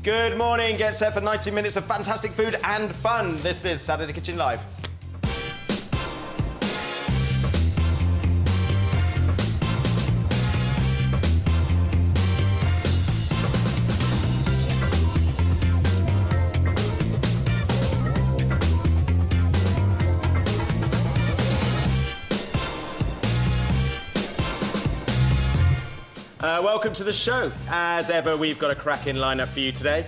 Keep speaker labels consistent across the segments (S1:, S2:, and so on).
S1: Good morning. Get set for 90 minutes of fantastic food and fun. This is Saturday Kitchen Live. Welcome to the show. As ever, we've got a cracking lineup for you today.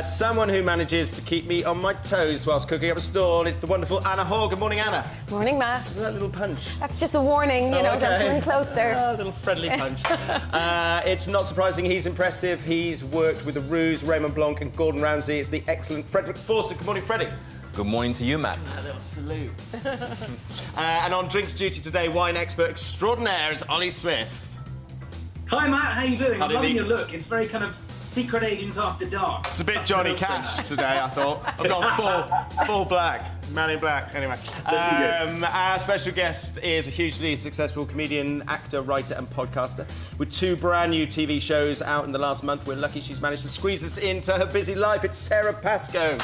S1: Someone who manages to keep me on my toes whilst cooking up a storm. It's the wonderful Anna Haug. Good morning, Anna.
S2: Morning, Matt.
S1: Isn't that a little punch?
S2: That's just a warning, you know, don't come in closer.
S1: A little friendly punch. It's not surprising he's impressive. He's worked with the Roux, Raymond Blanc and Gordon Ramsay. It's the excellent Freddy Forster. Good morning, Freddy.
S3: Good morning to you, Matt.
S1: A little salute. And on drinks duty today, wine expert extraordinaire is Ollie Smith.
S4: Hi Matt, how you doing? I'm loving your look. It's very kind of Secret Agent After Dark.
S1: It's a bit Johnny Cash today, I thought. I've got full black, man in black. Anyway, our special guest is a hugely successful comedian, actor, writer and podcaster. With 2 brand new TV shows out in the last month, we're lucky she's managed to squeeze us into her busy life. It's Sara Pascoe.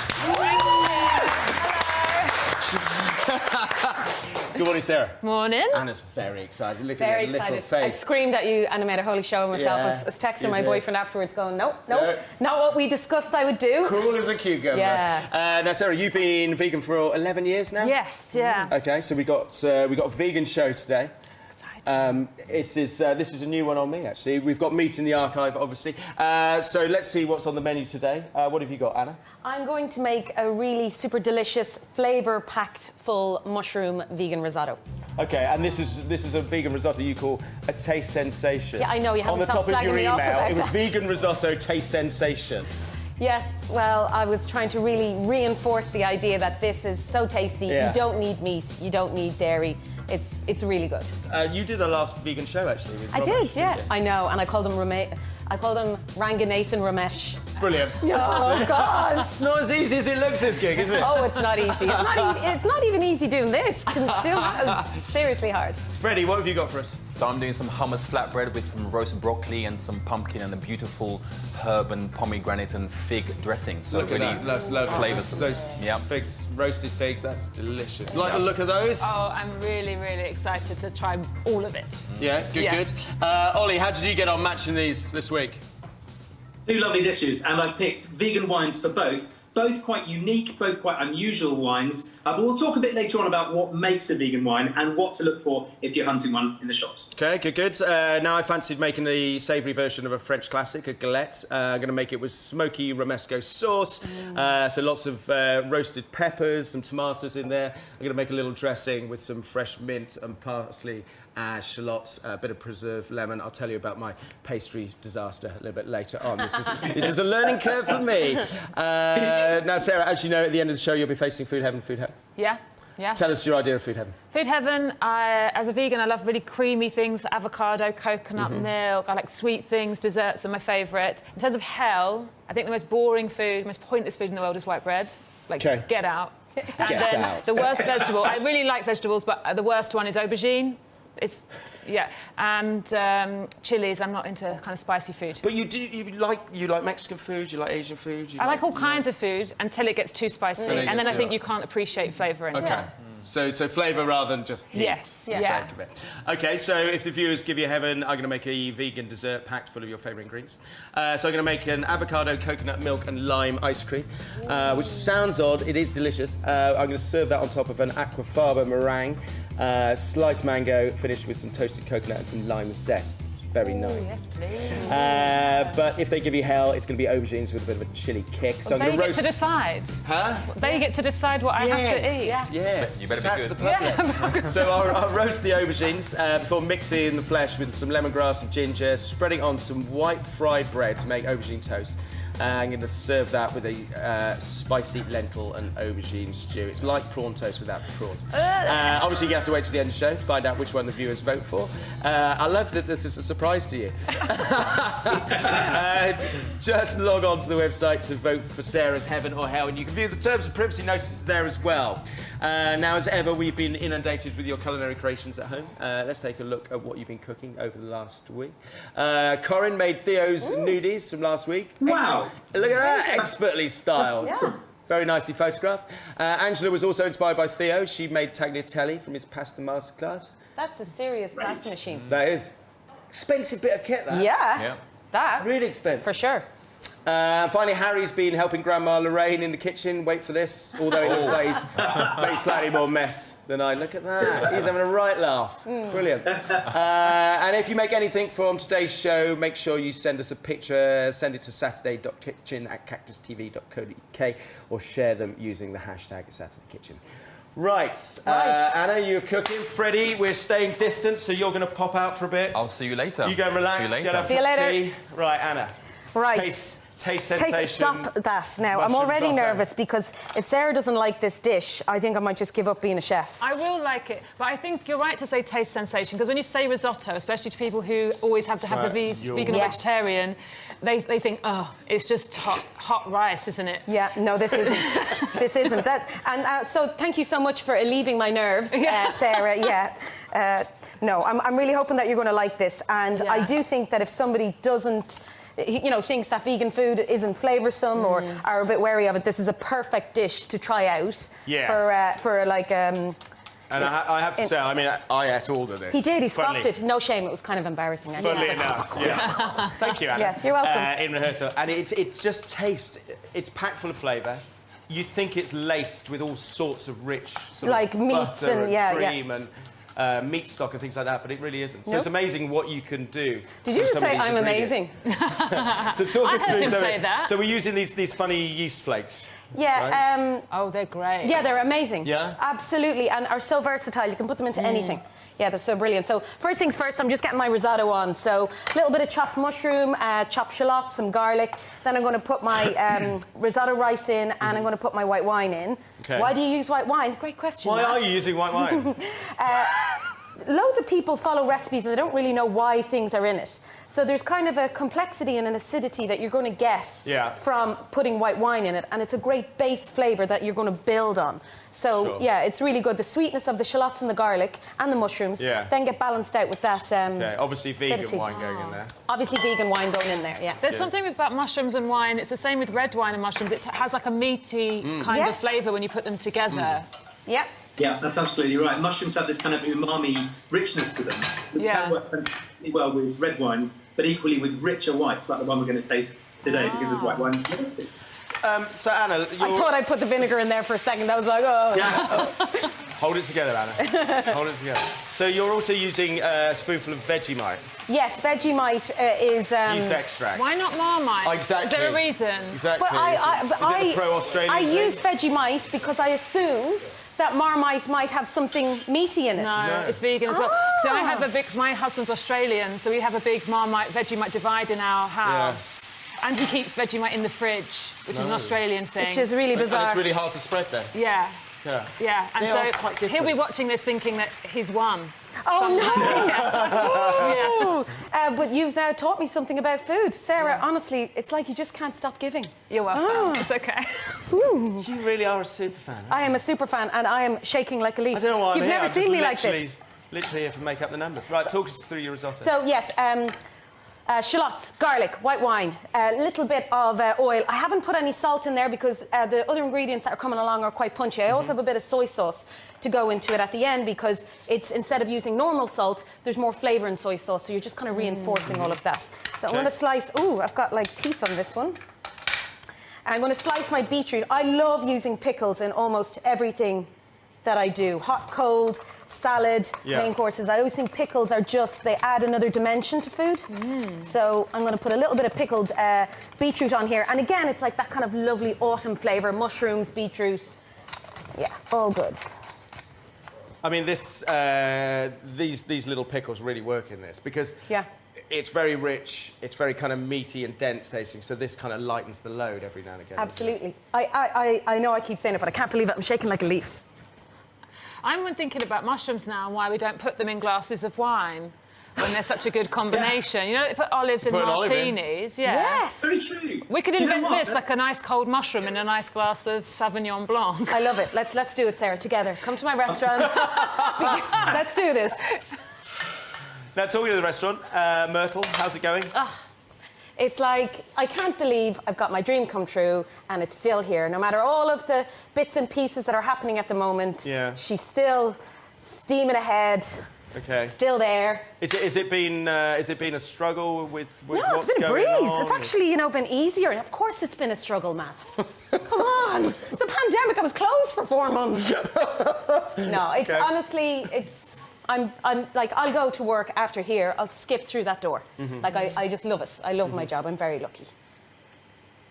S1: Good morning, Sarah.
S2: Morning.
S1: Anna's very excited. Look
S2: Very
S1: at her little
S2: excited. I
S1: face.
S2: screamed at you and I made a holy show of myself.
S1: Yeah,
S2: I was texting my
S1: did.
S2: boyfriend afterwards going, nope,
S1: No.
S2: not what we discussed I would do.
S1: Cool as a cucumber.
S2: Yeah.
S1: Now, Sarah, you've been vegan for 11 years now?
S5: Yes, yeah.
S1: OK, so we got a vegan show today. This is a new one on me, actually. We've got meat in the archive, obviously. So let's see what's on the menu today. What have you got, Anna?
S2: I'm going to make a really super delicious, flavour-packed, full mushroom vegan risotto.
S1: OK, and this is a vegan risotto you call a taste sensation.
S2: Yeah, I know, you haven't
S1: on the top
S2: stopped
S1: of your
S2: slagging me
S1: email,
S2: off about
S1: it was
S2: that.
S1: vegan risotto taste sensation.
S2: Yes, well, I was trying to really reinforce the idea that this is so tasty.
S1: Yeah.
S2: You don't need meat, you don't need dairy. It's really good.
S1: You did a last vegan show, actually. With
S2: I
S1: Romesh,
S2: did, yeah.
S1: didn't you?
S2: I know, and I called him Ranganathan Ramesh.
S1: Brilliant.
S2: Oh, God.
S1: It's not as easy as it looks, this gig, is it?
S2: Oh, it's not easy. It's not even easy doing this. Doing that is seriously hard.
S1: Freddie, what have you got for us?
S3: So I'm doing some hummus flatbread with some roast broccoli and some pumpkin and a beautiful herb and pomegranate and fig dressing. So
S1: Look at
S3: really
S1: that. Loads
S3: flavoursome.
S1: Those
S3: Yep.
S1: figs, roasted figs, that's delicious. Like the look of those?
S5: Oh, I'm really, really excited to try all of it.
S1: Yeah, good,
S5: Yeah.
S1: good. Ollie, how did you get on matching these this week?
S4: 2 lovely dishes, and I've picked vegan wines for both. Both quite unique, both quite unusual wines. But we'll talk a bit later on about what makes a vegan wine and what to look for if you're hunting one in the shops.
S1: Okay, good, good. Now I fancied making the savoury version of a French classic, a galette. I'm going to make it with smoky Romesco sauce. So lots of roasted peppers, some tomatoes in there. I'm going to make a little dressing with some fresh mint and parsley, shallots, a bit of preserved lemon. I'll tell you about my pastry disaster a little bit later on. This is a learning curve for me. Now, Sarah, as you know, at the end of the show, you'll be facing Food Heaven, Food Heaven.
S5: Yeah, yeah.
S1: Tell us your idea of Food Heaven.
S5: Food Heaven, as a vegan, I love really creamy things, avocado, coconut milk. I like sweet things, desserts are my favourite. In terms of hell, I think the most boring food, most pointless food in the world is white bread. Like, get out. And then
S1: out.
S5: the worst vegetable, I really like vegetables, but the worst one is aubergine. It's, yeah, and chilies. I'm not into kind of spicy food.
S1: But you like Mexican food, you like Asian food.
S5: I like all kinds of food until it gets too spicy, and then I think you can't appreciate flavour anymore.
S1: Okay. So flavour rather than just heat.
S5: Yes,
S1: for the
S5: yeah.
S1: sake of it. Okay, so if the viewers give you heaven, I'm going to make a vegan dessert packed full of your favourite ingredients. So I'm going to make an avocado, coconut milk and lime ice cream, which sounds odd, it is delicious. I'm going to serve that on top of an aquafaba meringue, sliced mango, finished with some toasted coconut and some lime zest. Very nice.
S5: Yes, please.
S1: But if they give you hell, it's going to be aubergines with a bit of a chilli kick. So I'm
S5: They
S1: going to
S5: get
S1: roast.
S5: to decide.
S1: Huh?
S5: They get to decide what I have to eat.
S1: Yeah,
S3: You better be
S1: that's
S3: good.
S1: the public. So I'll roast the aubergines before mixing the flesh with some lemongrass and ginger, spreading on some white fried bread to make aubergine toast. I'm going to serve that with a spicy lentil and aubergine stew. It's like prawn toast without the prawns. Obviously, you have to wait to the end of the show to find out which one the viewers vote for. I love that this is a surprise to you. Just log on to the website to vote for Sarah's Heaven or Hell, and you can view the terms and privacy notices there as well. Now, as ever, we've been inundated with your culinary creations at home. Let's take a look at what you've been cooking over the last week. Corinne made Theo's nudies from last week.
S4: Wow. Wow.
S1: Look at that, expertly styled.
S2: Yeah.
S1: Very nicely photographed. Angela was also inspired by Theo. She made tagliatelle from his pasta masterclass.
S2: That's a serious
S4: Right.
S2: pasta machine.
S1: That is. Expensive bit of kit, that.
S2: Yeah. That.
S1: Really expensive.
S2: For sure.
S1: Finally, Harry's been helping Grandma Lorraine in the kitchen. Wait for this. Although he looks like he's made slightly more mess than I. Look at that. He's having a right laugh. Brilliant. And if you make anything from today's show, make sure you send us a picture. Send it to saturday.kitchen@cactustv.co.uk or share them using the hashtag #SaturdayKitchen. Right. Anna, you're cooking. Freddie, we're staying distant, so you're going to pop out for a bit.
S3: I'll see you later.
S1: You go and relax.
S3: See you later.
S2: See you later.
S1: Tea. Right, Anna.
S2: Right.
S1: Taste sensation.
S2: Stop that now. I'm
S1: Mushroom
S2: already
S1: sauce.
S2: nervous because if Sarah doesn't like this dish, I think I might just give up being a chef.
S5: I will like it, but I think you're right to say taste sensation, because when you say risotto, especially to people who always have to have the vegan or
S2: Yes.
S5: vegetarian, they think, oh, it's just hot rice, isn't it?
S2: Yeah, no, this isn't. This isn't. That. And so thank you so much for alleviating my nerves, Sarah. Yeah. No, I'm really hoping that you're going to like this. And I do think that if somebody doesn't, thinks that vegan food isn't flavoursome or are a bit wary of it, this is a perfect dish to try out for like...
S1: And I have to say, I mean, I ate all of this.
S2: He did, he scoffed it. No shame, it was kind of embarrassing.
S1: Funnily enough, yeah. Thank you, Anna.
S2: Yes, you're welcome.
S1: In rehearsal. And it just tastes, it's packed full of flavour. You think it's laced with all sorts of rich sort
S2: like
S1: of
S2: meats
S1: butter
S2: and
S1: cream and meat stock and things like that, but it really isn't. So
S2: Nope.
S1: it's amazing what you can do.
S2: Did you just say I'm amazing?
S1: So talk
S5: I
S1: us
S5: heard
S1: through.
S5: him say that.
S1: So we're using these funny yeast flakes.
S2: Yeah,
S1: Right?
S5: Oh, they're great.
S2: yeah, they're amazing.
S1: Yeah?
S2: Absolutely, and are so versatile. You can put them into anything. Yeah, they're so brilliant. So first things first, I'm just getting my risotto on. So a little bit of chopped mushroom, chopped shallots, some garlic. Then I'm going to put my risotto rice in, and I'm going to put my white wine in.
S1: Okay.
S2: Why do you use white wine? Great question.
S1: Why are
S2: Matt.
S1: you using white wine?
S2: Loads of people follow recipes and they don't really know why things are in it. So there's kind of a complexity and an acidity that you're going to get from putting white wine in it, and it's a great base flavour that you're going to build on. So yeah, it's really good. The sweetness of the shallots and the garlic and the mushrooms then get balanced out with that
S1: Okay, obviously vegan
S2: acidity.
S1: wine going in there.
S2: Obviously vegan wine going in there, yeah.
S5: There's something about mushrooms and wine. It's the same with red wine and mushrooms. It has like a meaty kind of flavour when you put them together.
S2: Yeah.
S4: Yeah, that's absolutely right. Mushrooms have this kind of umami richness to them, which can work fantastically well with red wines, but equally with richer whites, like the one we're going to taste today, because of white wine.
S1: So Anna,
S2: I thought I'd put the vinegar in there for a second. I was like, oh.
S4: Yeah.
S1: Hold it together, Anna. Hold it together. So you're also using a spoonful of Vegemite.
S2: Yes, Vegemite is...
S1: Yeast extract.
S5: Why not Marmite?
S1: Exactly.
S5: Is there a reason?
S1: Exactly.
S2: Well,
S1: is it a pro-Australian
S2: I
S1: thing?
S2: use Vegemite because I assumed that Marmite might have something meaty in it.
S5: No, it's vegan as well. So I have a big... My husband's Australian, so we have a big Marmite, Vegemite divide in our house. And he keeps Vegemite in the fridge, which is an Australian thing.
S2: Which is really bizarre.
S1: And it's really hard to spread then.
S5: Yeah.
S1: Yeah.
S5: Yeah, and
S1: They are quite
S5: so
S1: different.
S5: he'll be watching this thinking that he's won.
S2: Oh, no! But you've now taught me something about food. Sarah, honestly, it's like you just can't stop giving.
S5: You're welcome. It's okay.
S1: You really are a super fan.
S2: I am a super fan, and I am shaking like a leaf.
S1: I don't know why I'm
S2: You've
S1: here.
S2: never
S1: I'm
S2: seen
S1: just
S2: me like this.
S1: Literally here to make up the numbers. Right, talk us through your risotto.
S2: So, yes, shallots, garlic, white wine, a little bit of oil. I haven't put any salt in there because the other ingredients that are coming along are quite punchy. I also have a bit of soy sauce to go into it at the end because it's, instead of using normal salt, there's more flavour in soy sauce, so you're just kind of reinforcing all of that. So I'm going to slice... Ooh, I've got like teeth on this one. I'm going to slice my beetroot. I love using pickles in almost everything that I do. Hot, cold, salad, main courses. I always think pickles are just, they add another dimension to food. So I'm going to put a little bit of pickled beetroot on here. And again, it's like that kind of lovely autumn flavour. Mushrooms, beetroot. Yeah, all good.
S1: I mean, these little pickles really work in this because it's very rich, it's very kind of meaty and dense tasting, so this kind of lightens the load every now and again.
S2: Absolutely. I know I keep saying it, but I can't believe it. I'm shaking like a leaf.
S5: I'm thinking about mushrooms now and why we don't put them in glasses of wine when they're such a good combination. You know, they put olives in martinis.
S2: Yes.
S4: Very true.
S5: We could invent this, like a nice cold mushroom in a nice glass of Sauvignon Blanc.
S2: I love it. Let's do it, Sarah, together. Come to my restaurant. Let's do this.
S1: Now, talking to the restaurant, Myrtle, how's it going?
S2: It's like, I can't believe I've got my dream come true and it's still here. No matter all of the bits and pieces that are happening at the moment, she's still steaming ahead.
S1: Okay.
S2: Still there.
S1: Is it been a struggle with
S2: no,
S1: what's
S2: it's been a
S1: going
S2: breeze.
S1: on?
S2: It's actually, you know, been easier. And of course it's been a struggle, Matt. Come on. It's a pandemic. I was closed for 4 months. No, it's honestly, I'm like, I'll go to work after here. I'll skip through that door. Like, I just love it. I love my job. I'm very lucky.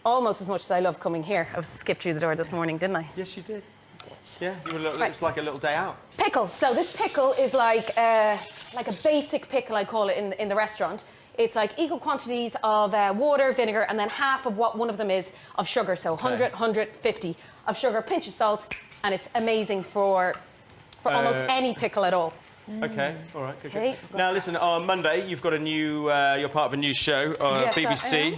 S2: Almost as much as I love coming here. I skipped through the door this morning, didn't I?
S1: Yes, you did.
S2: Did.
S1: Yeah, you were, it was like a little day out.
S2: Pickle. So this pickle is like a basic pickle, I call it in the restaurant. It's like equal quantities of water, vinegar, and then half of what one of them is of sugar. So 100, 150 of sugar, pinch of salt, and it's amazing for almost any pickle at all.
S1: Okay, all right, good. Now listen, on Monday you've got a new, you're part of a new show on BBC,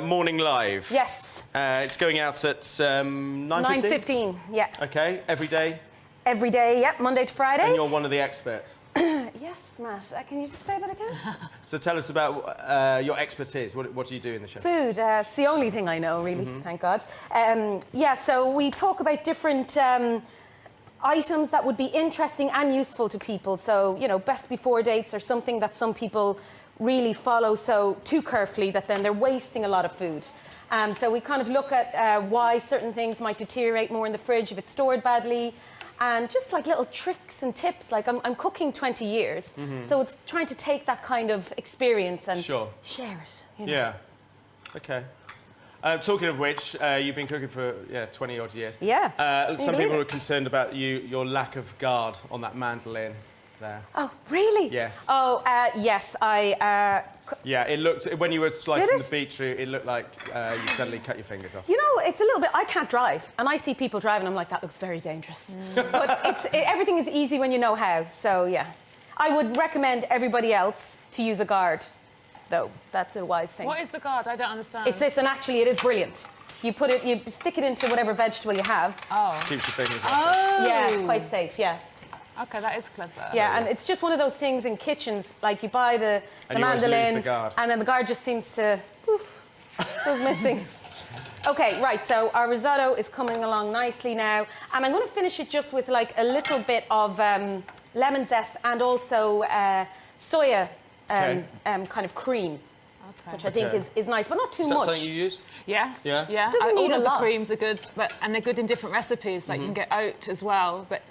S1: Morning Live.
S2: Yes.
S1: It's going out at 9:15?
S2: 9:15, yeah.
S1: Okay, every day?
S2: Every day, yeah, Monday to Friday.
S1: And you're one of the experts?
S2: Yes, Matt. Can you just say that again?
S1: So tell us about your expertise. What do you do in the show?
S2: Food. It's the only thing I know, really, thank God. Yeah, so we talk about different items that would be interesting and useful to people. So, you know, best before dates are something that some people really follow so too carefully that then they're wasting a lot of food. So we kind of look at why certain things might deteriorate more in the fridge if it's stored badly, and just like little tricks and tips. Like I'm cooking 20 years, so it's trying to take that kind of experience and share it. You know?
S1: Yeah. Okay. Talking of which, you've been cooking for 20 odd years.
S2: Yeah.
S1: Some people are concerned about your lack of guard on that mandolin there.
S2: Oh, really?
S1: Yes.
S2: Oh, yes.
S1: Yeah, it looked, when you were slicing the beetroot, it looked like you suddenly cut your fingers off.
S2: You know, it's a little bit, I can't drive, and I see people driving, I'm like, that looks very dangerous. But everything is easy when you know how, so yeah. I would recommend everybody else to use a guard, though. That's a wise thing.
S5: What is the guard? I don't understand.
S2: It's this, and actually it is brilliant. You stick it into whatever vegetable you have.
S5: Oh.
S1: Keeps your fingers off.
S5: Oh.
S2: Yeah, it's quite safe, yeah.
S5: Okay, that is clever.
S2: Yeah, and it's just one of those things in kitchens, like you buy the
S1: and
S2: mandolin,
S1: the guard.
S2: and then the guard just seems to, poof, goes missing. Okay, right, so our risotto is coming along nicely now, and I'm going to finish it just with like a little bit of lemon zest and also soya kind of cream. Okay. Which I think is nice, but not too much.
S1: Is that something you use?
S5: Yes.
S1: Yeah.
S5: Yeah.
S2: Doesn't need
S5: all
S2: a
S5: of
S2: lot.
S5: the creams are good, and they're good in different recipes. Like you can get oat as well, but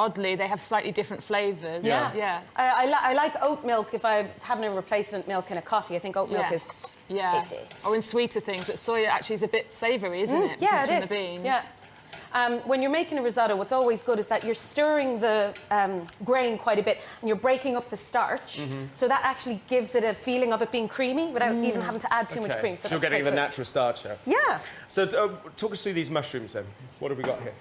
S5: oddly they have slightly different flavours.
S2: Yeah.
S5: Yeah.
S2: I like oat milk if I'm having a replacement milk in a coffee. I think oat milk is tasty.
S5: Or in sweeter things, but soya actually is a bit savoury, isn't it?
S2: Yeah,
S5: it is. From the beans.
S2: Yeah. When you're making a risotto, what's always good is that you're stirring the grain quite a bit and you're breaking up the starch. So that actually gives it a feeling of it being creamy without even having to add too much cream.
S1: So you're getting the natural starch out.
S2: Yeah.
S1: So talk us through these mushrooms then. What have we got here?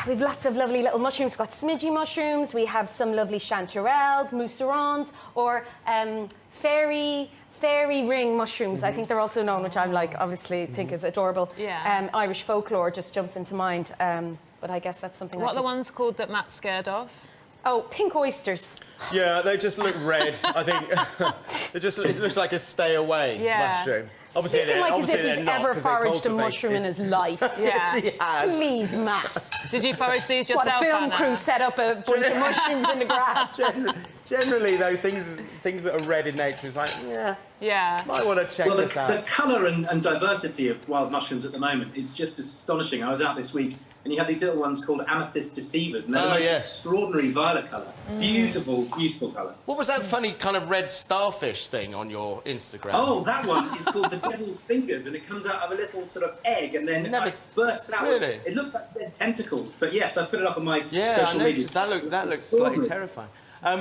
S2: We've lots of lovely little mushrooms. We've got smidgy mushrooms. We have some lovely chanterelles, mousserons, or fairy ring mushrooms. I think they're also known, which I'm like, obviously think is adorable.
S5: Yeah.
S2: Irish folklore just jumps into mind. But I guess that's something.
S5: What are the ones called that Matt's scared of?
S2: Oh, pink oysters.
S1: Yeah, they just look red. I think it looks like a stay away mushroom. Obviously,
S2: Speaking like as if he's ever foraged a
S1: cultivate
S2: mushroom in his life.
S5: Yeah.
S1: Yes, he has.
S2: Please, Matt.
S5: Did you forage these yourself,
S2: What, a film
S5: Anna?
S2: crew set up a bunch of mushrooms in the grass.
S1: Generally, though, things that are red in nature is like, might want to check this out.
S4: The colour and diversity of wild mushrooms at the moment is just astonishing. I was out this week, and you have these little ones called amethyst deceivers, and they're the most extraordinary violet colour. Beautiful, beautiful colour.
S1: What was that funny kind of red starfish thing on your Instagram?
S4: Oh, that one is called the devil's fingers, and it comes out of a little sort of egg, and then it bursts out.
S1: Really?
S4: It looks like red tentacles, but yes, I put it up on my
S1: I
S4: social media.
S1: noticed that looks slightly terrifying.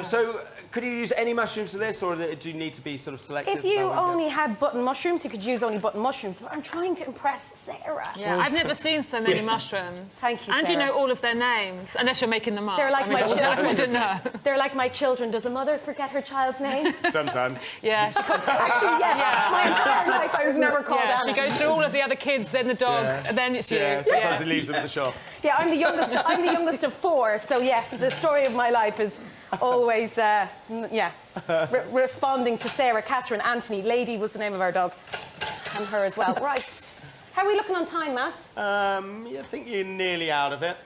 S1: So, could you use any mushrooms for this, or do you need to be sort of selective?
S2: If you only had button mushrooms, you could use only button mushrooms. But I'm trying to impress Sarah.
S5: Yeah, I've never seen so many mushrooms.
S2: Thank you,
S5: And
S2: Sarah.
S5: you know all of their names, unless you're making them up.
S2: They're like my children.
S5: I wouldn't know.
S2: They're like my children. Does a mother forget her child's name?
S1: Sometimes.
S5: Yeah, she
S2: Actually, yes. My entire life, I was never called Anna.
S5: she goes through all of the other kids, then the dog, and then it's you.
S1: Sometimes it leaves them at the shops.
S2: Yeah, I'm the youngest. I'm the youngest of 4. So yes, the story of my life is always, responding to Sarah, Catherine, Anthony. Lady was the name of our dog. and her as well. Right. How are we looking on time, Matt?
S1: I think you're nearly out of it.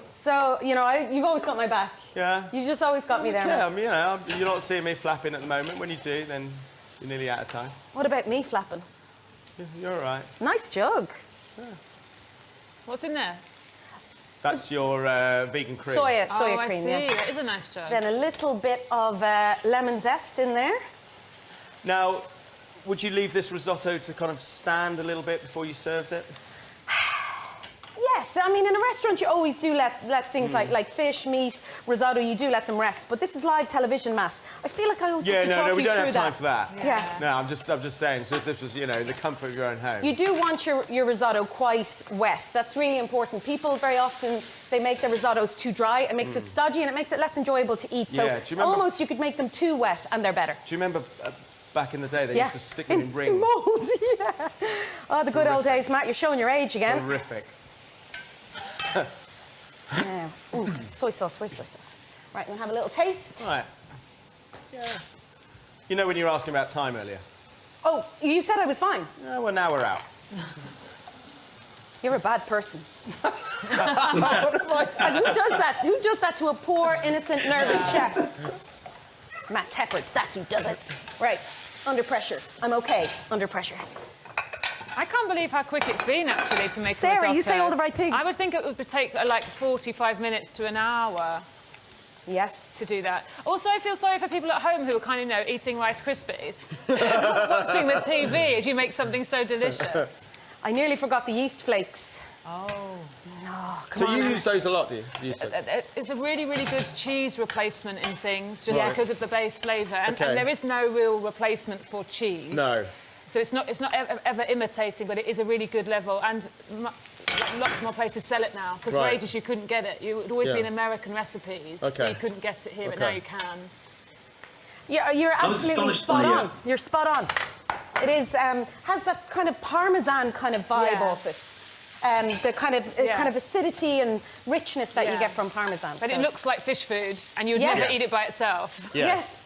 S2: So, you know, you've always got my back.
S1: Yeah.
S2: You've just always got me there,
S1: Yeah,
S2: Matt.
S1: you know, you're not seeing me flapping at the moment. When you do, then you're nearly out of time.
S2: What about me flapping?
S1: You're all right.
S2: Nice jug.
S1: Yeah.
S5: What's in there?
S1: That's your vegan cream.
S2: Soya
S5: Oh, I
S2: cream,
S5: see.
S2: yeah.
S5: That is a nice jug.
S2: Then a little bit of lemon zest in there.
S1: Now, would you leave this risotto to kind of stand a little bit before you served it?
S2: Yes, I mean, in a restaurant, you always do let things like fish, meat, risotto, you do let them rest. But this is live television, Matt. I feel like I always have to talk you
S1: we don't
S2: through
S1: have time for that.
S2: Yeah.
S1: No, I'm just saying, so if this was, you know, the comfort of your own home.
S2: You do want your risotto quite wet. That's really important. People very often, they make their risottos too dry. It makes it stodgy and it makes it less enjoyable to eat. So
S1: Yeah, do you remember-
S2: almost you could make them too wet and they're better.
S1: Do you remember back in the day, they
S2: Yeah.
S1: used to stick them in rings?
S2: Molds, yeah. Oh, the good old days, Matt. You're showing your age again.
S1: Horrific.
S2: Yeah. Ooh, soy sauce. Right, we'll have a little taste.
S1: Right. Yeah. You know when you were asking about time earlier?
S2: Oh, you said I was fine.
S1: Yeah, well, now we're out.
S2: You're a bad person. And who does that? Who does that to a poor, innocent, nervous chef? Matt Tebbutt, that's who does it. Right, under pressure. I'm okay, under pressure.
S5: I can't believe how quick it's been, actually, to make a
S2: Sarah,
S5: risotto.
S2: you say all the right things.
S5: I would think it would take like 45 minutes to an hour
S2: Yes.
S5: to do that. Also, I feel sorry for people at home who are kind of, you know, eating Rice Krispies, watching the TV as you make something so delicious.
S2: I nearly forgot the yeast flakes.
S5: Oh.
S2: No, come
S1: So
S2: on.
S1: you use those a lot, do you?
S5: It's a really, really good cheese replacement in things, just
S1: Right.
S5: because of the base flavour. And there is no real replacement for cheese.
S1: No.
S5: So it's not ever imitating, but it is a really good level. And lots more places sell it now, because for
S1: Right.
S5: ages you couldn't get it. It would always be in
S1: Yeah.
S5: American recipes.
S1: Okay.
S5: You couldn't get it here, but
S1: Okay.
S5: now you can.
S2: Yeah, you're
S4: was
S2: absolutely
S4: astonished
S2: spot
S4: by
S2: on. You're spot on. It is has that kind of Parmesan kind of vibe
S5: Yeah.
S2: off it. The kind of acidity and richness that you
S5: Yeah.
S2: get from Parmesan.
S5: But
S2: so.
S5: it looks like fish food, and you would
S2: Yes.
S5: never eat it by itself.
S2: Yes.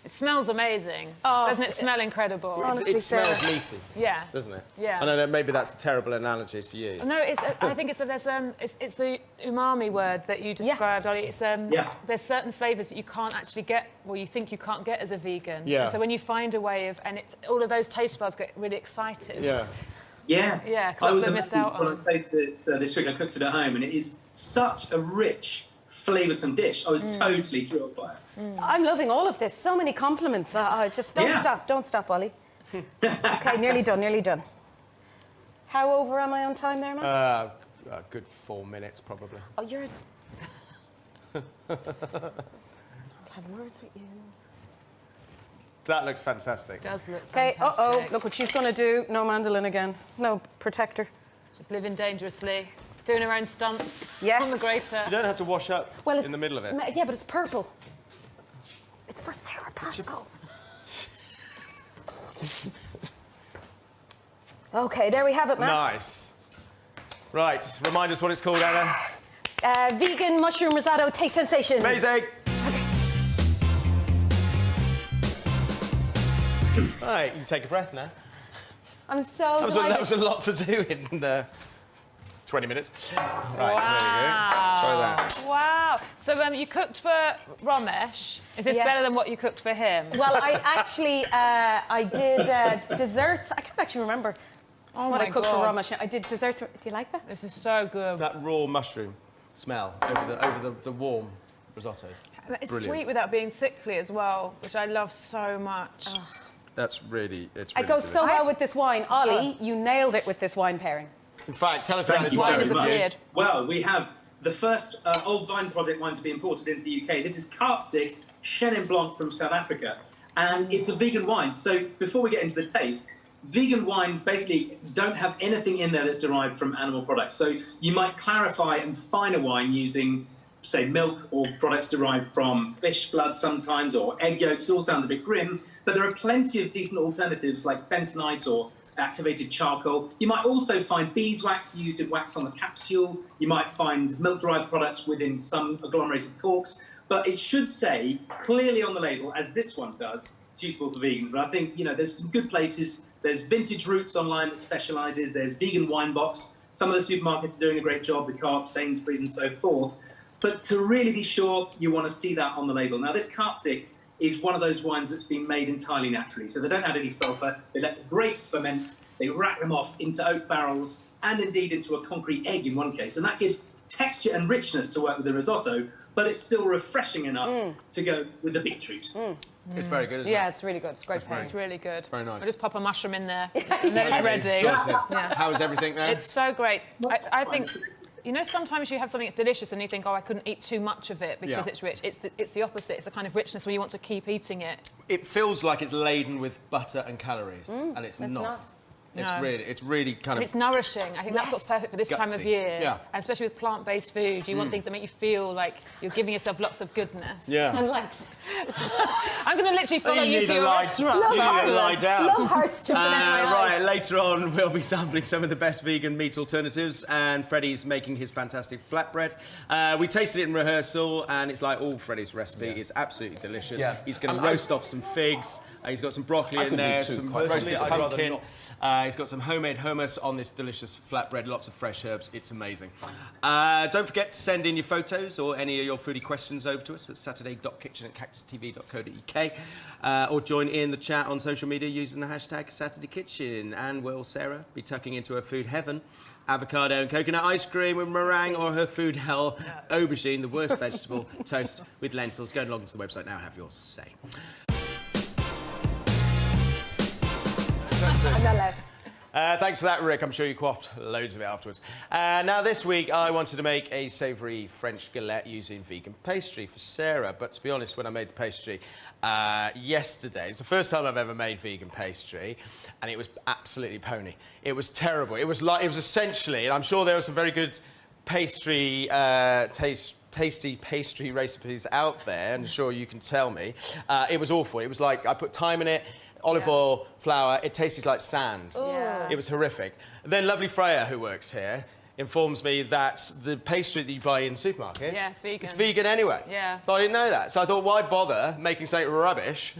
S5: It smells amazing.
S2: Oh,
S5: Doesn't it smell incredible?
S2: Honestly,
S1: It smells
S2: Sarah.
S1: meaty,
S5: Yeah.
S1: doesn't it?
S5: Yeah.
S1: I know maybe that's a terrible analogy to use.
S5: No, I think it's the umami word that you described, Ollie. It's there's certain flavours that you can't actually get, well, you think you can't get as a vegan.
S1: Yeah.
S5: And so when you find a way of, and it's all of those taste buds get really excited.
S1: Yeah.
S4: Yeah.
S5: Yeah, 'cause
S4: I
S5: that's
S4: was
S5: what I missed out
S4: when
S5: on.
S4: I tasted it this week. I cooked it at home, and it is such a rich, flavoursome dish. I was totally thrilled by it.
S2: I'm loving all of this. So many compliments. Just don't
S4: Yeah.
S2: stop. Don't stop, Ollie. Okay, nearly done. How over am I on time there, Matt?
S1: A good 4 minutes, probably.
S2: Oh, you're... I'll have words with you.
S1: That looks fantastic.
S5: It does look
S2: Okay,
S5: fantastic.
S2: uh-oh, look what she's going to do. No mandolin again. No protector.
S5: Just living dangerously, doing her own stunts
S2: Yes.
S5: on the grater.
S1: You don't have to wash up
S2: Well,
S1: in the middle of it.
S2: Yeah, but it's purple. It's for Sara Pascoe. Okay, there we have it, Matt.
S1: Nice. Right, remind us what it's called, Anna.
S2: Vegan mushroom risotto taste sensation.
S1: Amazing. Right, you can take a breath now.
S2: I'm so
S1: That was a lot to do in 20 minutes. Right, so there you go. Try that.
S5: Wow. So you cooked for Romesh. Is this
S2: Yes.
S5: better than what you cooked for him?
S2: Well, I actually, I did desserts. I can't actually remember what I
S5: my
S2: cooked
S5: God.
S2: for Romesh. I did desserts. Do you like that?
S5: This is so good.
S1: That raw mushroom smell over the warm risottos.
S5: It's
S1: Brilliant.
S5: sweet without being sickly as well, which I love so much.
S1: It's really
S2: It goes so well with this wine. Ollie, you nailed it with this wine pairing.
S1: In fact, tell us about
S4: Thank
S1: this
S4: you
S5: wine
S4: very
S5: is a
S4: much.
S5: beard.
S4: Well, we have the first old vine project wine to be imported into the UK. This is Kartzig Chenin Blanc from South Africa, and it's a vegan wine. So before we get into the taste, vegan wines basically don't have anything in there that's derived from animal products. So you might clarify and fine a wine using, say, milk or products derived from fish blood sometimes, or egg yolks. It all sounds a bit grim, but there are plenty of decent alternatives like bentonite or activated charcoal. You might also find beeswax used in wax on the capsule. You might find milk-derived products within some agglomerated corks. but it should say clearly on the label, as this one does, suitable for vegans. And I think, you know, there's some good places. There's Vintage Roots online that specialises. There's Vegan Wine Box. Some of the supermarkets are doing a great job, the Co-op, Sainsbury's and so forth. But to really be sure, you want to see that on the label. Now, this Carpsicht is one of those wines that's been made entirely naturally. So they don't add any sulphur. They let the grapes ferment. They rack them off into oak barrels and indeed into a concrete egg in one case. And that gives texture and richness to work with the risotto, but it's still refreshing enough to go with the beetroot.
S1: It's very good, isn't it?
S2: Yeah, it's really good. It's great pain.
S5: It's really good.
S1: Very nice.
S5: We'll just pop a mushroom in there, and then it's ready.
S1: Yeah. How is everything there?
S5: It's so great. I think, you know, sometimes you have something that's delicious and you think, oh, I couldn't eat too much of it because it's rich. It's the opposite. It's the kind of richness where you want to keep eating it.
S1: It feels like it's laden with butter and calories, and it's not.
S2: not.
S1: It's really kind
S5: And
S1: of...
S5: it's nourishing. I think that's what's perfect for this time of year.
S1: Yeah.
S5: And especially with plant-based food, you want things that make you feel like you're giving yourself lots of goodness.
S1: Yeah.
S2: And like,
S5: I'm going to literally follow you to your restaurant.
S1: You need to lie down.
S2: love hearts jumping out my
S1: Right,
S2: eyes.
S1: later on we'll be sampling some of the best vegan meat alternatives, and Freddy's making his fantastic flatbread. We tasted it in rehearsal, and it's like all Freddy's recipe. It's absolutely delicious.
S3: Yeah.
S1: He's going to roast off some figs. He's got some broccoli in
S3: could
S1: there,
S3: do two,
S1: some
S3: quite
S1: roasted
S3: frankly. I'd rather
S1: pumpkin. He's got some homemade hummus on this delicious flatbread, lots of fresh herbs. It's amazing. Don't forget to send in your photos or any of your foodie questions over to us at saturday.kitchen@cactustv.co.uk, or join in the chat on social media using the hashtag SaturdayKitchen. And will Sarah be tucking into her food heaven avocado and coconut ice cream with meringue, or her food hell aubergine, the worst vegetable, toast with lentils? Go along to the website now, have your say.
S2: I'm not allowed.
S1: Thanks for that, Rick. I'm sure you quaffed loads of it afterwards. Now, this week, I wanted to make a savoury French galette using vegan pastry for Sarah. But to be honest, when I made the pastry yesterday, it's the first time I've ever made vegan pastry, and it was absolutely pony. It was terrible. It was essentially, and I'm sure there are some very good pastry, tasty pastry recipes out there, and I'm sure you can tell me. It was awful. It was like I put thyme in it, olive oil, flour. It tasted like sand.
S5: Yeah.
S1: It was horrific. Then lovely Freya, who works here, informs me that the pastry that you buy in supermarkets
S5: it's vegan.
S1: is vegan anyway.
S5: Yeah.
S1: But I didn't know that. So I thought, why bother making something rubbish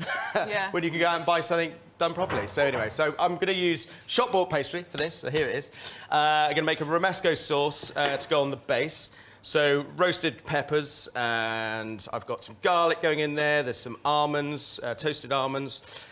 S1: when you can go out and buy something done properly? So anyway, I'm going to use shop-bought pastry for this. So here it is. I'm going to make a Romesco sauce to go on the base. So roasted peppers, and I've got some garlic going in there. There's some almonds, toasted almonds.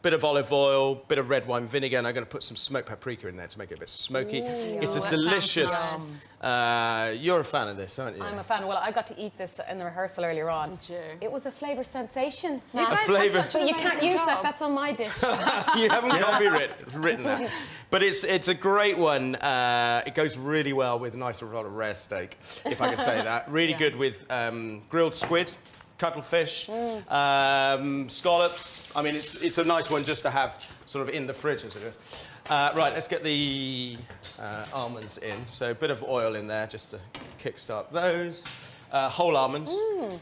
S1: Bit of olive oil, bit of red wine vinegar, and I'm going to put some smoked paprika in there to make it a bit smoky. It's a
S5: that
S1: delicious...
S5: sounds nice.
S1: You're a fan of this, aren't you?
S2: I'm a fan. Well, I got to eat this in the rehearsal earlier on.
S5: Did you?
S2: It was a flavour sensation.
S5: You guys have
S1: flavour-
S5: such an
S2: But you can't
S5: amazing
S2: use that.
S5: job.
S2: That's on my dish.
S1: You haven't copywritten that. But it's a great one. It goes really well with a nice lot of rare steak, if I can say that. Really good with grilled squid, cuttlefish, scallops. I mean, it's a nice one just to have sort of in the fridge, as it is. Right, let's get the almonds in. So a bit of oil in there just to kickstart those. Whole almonds. So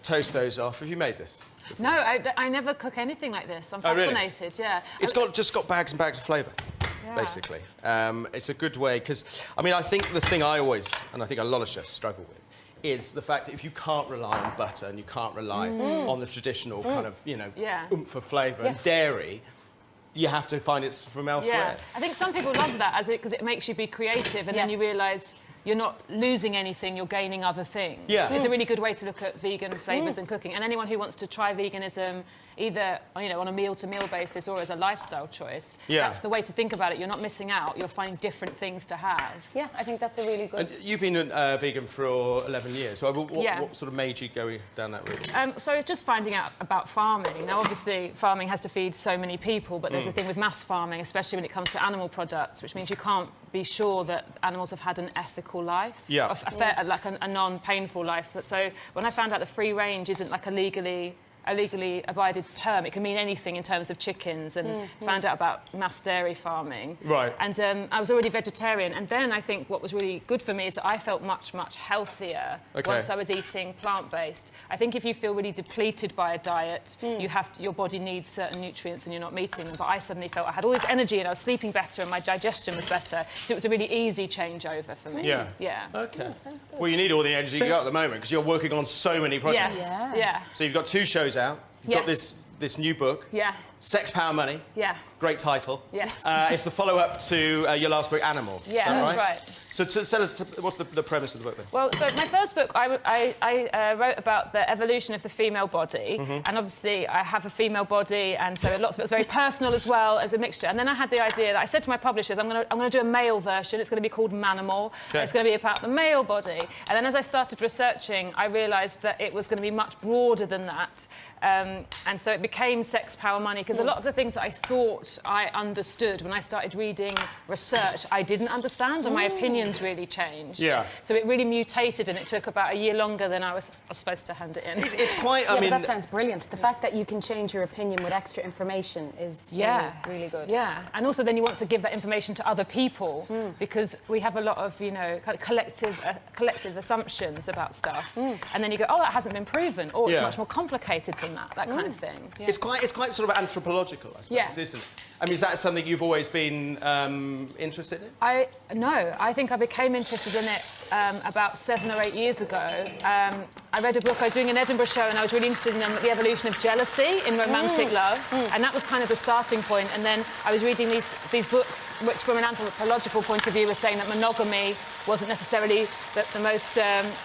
S1: toast those off. Have you made this before?
S5: No, I never cook anything like this. I'm
S1: Oh, really?
S5: fascinated, yeah.
S1: It's just got bags and bags of flavour, basically. It's a good way, because, I mean, I think the thing I always, and I think a lot of chefs struggle with, is the fact that if you can't rely on butter and you can't rely on the traditional kind of, you know, oomph for flavour and dairy, you have to find it from elsewhere.
S5: Yeah, I think some people love that because it makes you be creative, and then you realise you're not losing anything, you're gaining other things.
S1: Yeah.
S5: It's a really good way to look at vegan flavours and cooking. And anyone who wants to try veganism, either on a meal-to-meal basis or as a lifestyle choice, that's the way to think about it. You're not missing out, you're finding different things to have.
S2: Yeah, I think that's a really good...
S1: And you've been vegan for 11 years, so what sort of made you go down that route?
S5: So it's just finding out about farming. Now, obviously, farming has to feed so many people, but there's a thing with mass farming, especially when it comes to animal products, which means you can't be sure that animals have had an ethical life, like a non-painful life. So when I found out the free range isn't like a legally a legally abided term. It can mean anything in terms of chickens, and found out about mass dairy farming.
S1: Right.
S5: And I was already vegetarian. And then I think what was really good for me is that I felt much, much healthier once I was eating plant-based. I think if you feel really depleted by a diet, your body needs certain nutrients and you're not meeting them. But I suddenly felt I had all this energy and I was sleeping better and my digestion was better. So it was a really easy changeover for me.
S1: Yeah.
S5: Yeah.
S1: Okay. Well, you need all the energy you got at the moment because you're working on so many projects.
S5: Yes. Yeah.
S1: So you've got 2 shows out. You've got this new book.
S5: Yeah.
S1: Sex, Power, Money.
S5: Yeah.
S1: Great title.
S5: Yes.
S1: It's the follow-up to your last book, Animal.
S5: Yeah, that's right.
S1: So tell us, what's the premise of the book then?
S5: Well, so my first book, I wrote about the evolution of the female body, and obviously I have a female body, and so lots of it's very personal as well as a mixture. And then I had the idea that I said to my publishers, I'm going to do a male version. It's going to be called Manimal. It's going to be about the male body. And then as I started researching, I realised that it was going to be much broader than that. And so it became Sex, Power, Money, because a lot of the things that I thought I understood when I started reading research, I didn't understand, and my opinions really changed.
S1: Yeah.
S5: So it really mutated, and it took about a year longer than I was supposed to hand it in.
S1: It's quite, I mean...
S2: But that sounds brilliant. The fact that you can change your opinion with extra information is really good.
S5: Yeah, and also then you want to give that information to other people, because we have a lot of, you know, kind of collective assumptions about stuff. And then you go, oh, that hasn't been proven, or it's much more complicated than that kind of thing.
S1: Yeah. It's quite sort of anthropological, I suppose, isn't it? I mean, is that something you've always been interested in?
S5: No, I think I became interested in it about 7 or 8 years ago. I read a book, I was doing an Edinburgh show, and I was really interested in the evolution of jealousy in romantic love, and that was kind of the starting point. And then I was reading these books, which from an anthropological point of view were saying that monogamy wasn't necessarily the most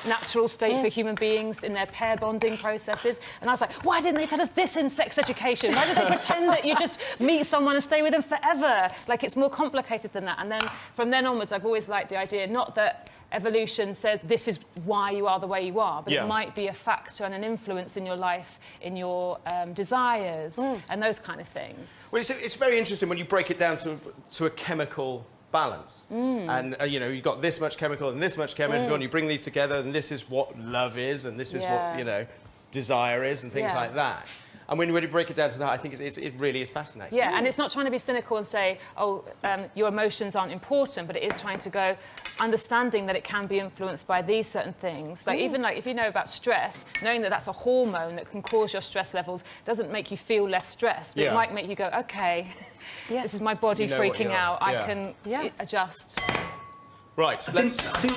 S5: natural state for human beings in their pair bonding processes. And I was like, why didn't they tell us this in sex education? Why did they pretend that you just meet someone and stay with them forever? Like, it's more complicated than that. And then from then onwards, I've always liked the idea, not that evolution says this is why you are the way you are, but it might be a factor and an influence in your life, in your desires, and those kind of things.
S1: Well, it's very interesting when you break it down to a chemical balance. And, you know, you've got this much chemical and this much chemical, and you bring these together, and this is what love is, and this is what, you know, desire is, and things like that. And when you break it down to that, I think it really is fascinating.
S5: Yeah, and it's not trying to be cynical and say, oh, your emotions aren't important, but it is trying to go, understanding that it can be influenced by these certain things. Like, even like if you know about stress, knowing that that's a hormone that can cause your stress levels doesn't make you feel less stressed, but it might make you go, OK, this is my body freaking out, I can adjust.
S1: Right,
S4: I think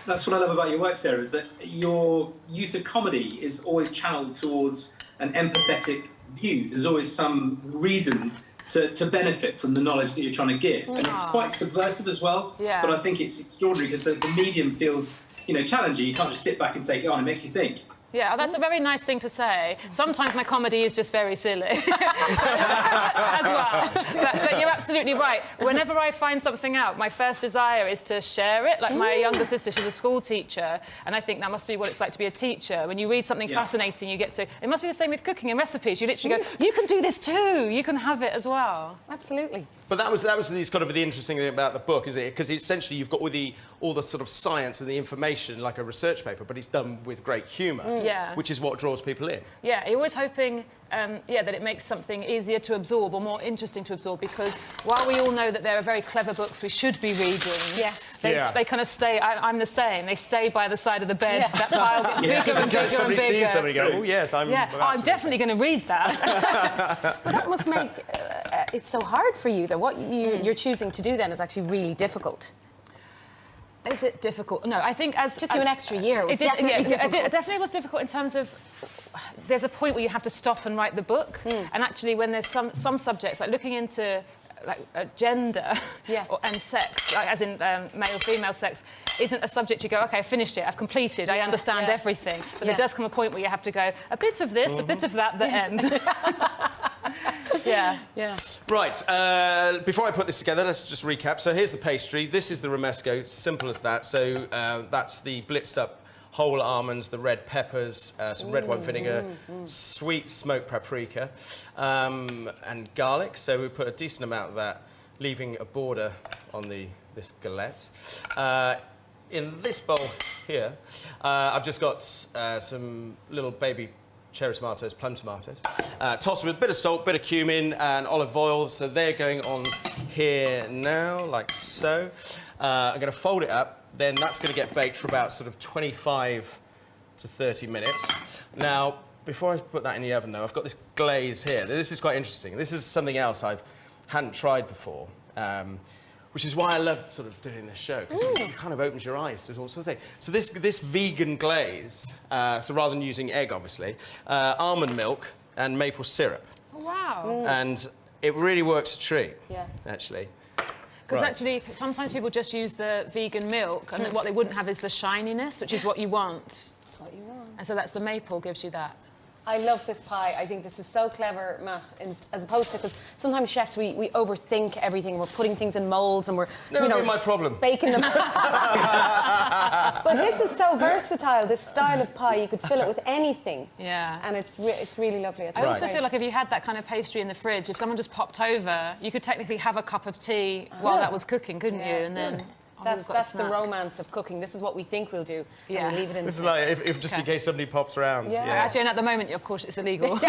S4: that's what I love about your work, Sarah, is that your use of comedy is always channeled towards an empathetic view. There's always some reason to benefit from the knowledge that you're trying to give. And it's quite subversive as well. Yeah. But I think it's extraordinary because the medium feels, you know, challenging. You can't just sit back and take it on. It makes you think.
S5: Yeah, that's a very nice thing to say. Sometimes my comedy is just very silly as well. But you're absolutely right. Whenever I find something out, my first desire is to share it. Like my younger sister, she's a school teacher, and I think that must be what it's like to be a teacher. When you read something fascinating, you get to... It must be the same with cooking and recipes. You literally go, you can do this too. You can have it as well.
S2: Absolutely.
S1: But that was kind of the interesting thing about the book, isn't it? Because essentially you've got all the sort of science and the information like a research paper, but it's done with great humour, which is what draws people in. Yeah,
S5: you're always hoping, that it makes something easier to absorb or more interesting to absorb, because while we all know that there are very clever books we should be reading, they kind of stay. I'm the same. They stay by the side of the bed. That pile gets bigger and bigger and bigger.
S1: Somebody sees them and you go, oh yes, I'm
S5: definitely going to read that.
S2: But that must make it so hard for you, that what you're choosing to do then is actually really difficult.
S5: Is it difficult? No, I think as...
S2: It took you an extra year. It
S5: definitely was difficult in terms of... There's a point where you have to stop and write the book. And actually, when there's some subjects, like looking into gender and sex, like, as in male-female sex, isn't a subject you go, OK, I've finished it, I've completed, I understand everything. But there does come a point where you have to go, a bit of this, a bit of that, the end.
S1: Right, before I put this together, let's just recap. So here's the pastry. This is the Romesco, simple as that. So that's the blitzed up whole almonds, the red peppers, some red wine vinegar, sweet smoked paprika, and garlic. So we put a decent amount of that, leaving a border on this galette. In this bowl here, I've just got some little baby cherry tomatoes, plum tomatoes. Toss them with a bit of salt, bit of cumin and olive oil. So they're going on here now, like so. I'm going to fold it up. Then that's going to get baked for about sort of 25 to 30 minutes. Now, before I put that in the oven, though, I've got this glaze here. This is quite interesting. This is something else I hadn't tried before, which is why I love sort of doing this show, because it kind of opens your eyes to all sorts of things. So this vegan glaze, so rather than using egg, obviously, almond milk and maple syrup.
S5: Oh, wow.
S1: And it really works a treat,
S2: Yeah.
S1: actually.
S5: Because actually, sometimes people just use the vegan milk, and what they wouldn't have is the shininess, which is what you want.
S2: That's what you want.
S5: And so that's the maple gives you that.
S2: I love this pie. I think this is so clever, Matt, as opposed to, because sometimes chefs, we overthink everything. We're putting things in moulds and we're,
S1: Never been my problem.
S2: baking them. But this is so versatile, this style of pie. You could fill it with anything.
S5: Yeah.
S2: And it's really lovely.
S5: I also feel like if you had that kind of pastry in the fridge, if someone just popped over, you could technically have a cup of tea while that was cooking, couldn't you? And then...
S2: That's the romance of cooking. This is what we think we'll do.
S5: Yeah.
S2: And we leave it in.
S1: This is like if just in case somebody pops around.
S2: Yeah.
S5: Actually, and at the moment, of course, it's illegal. So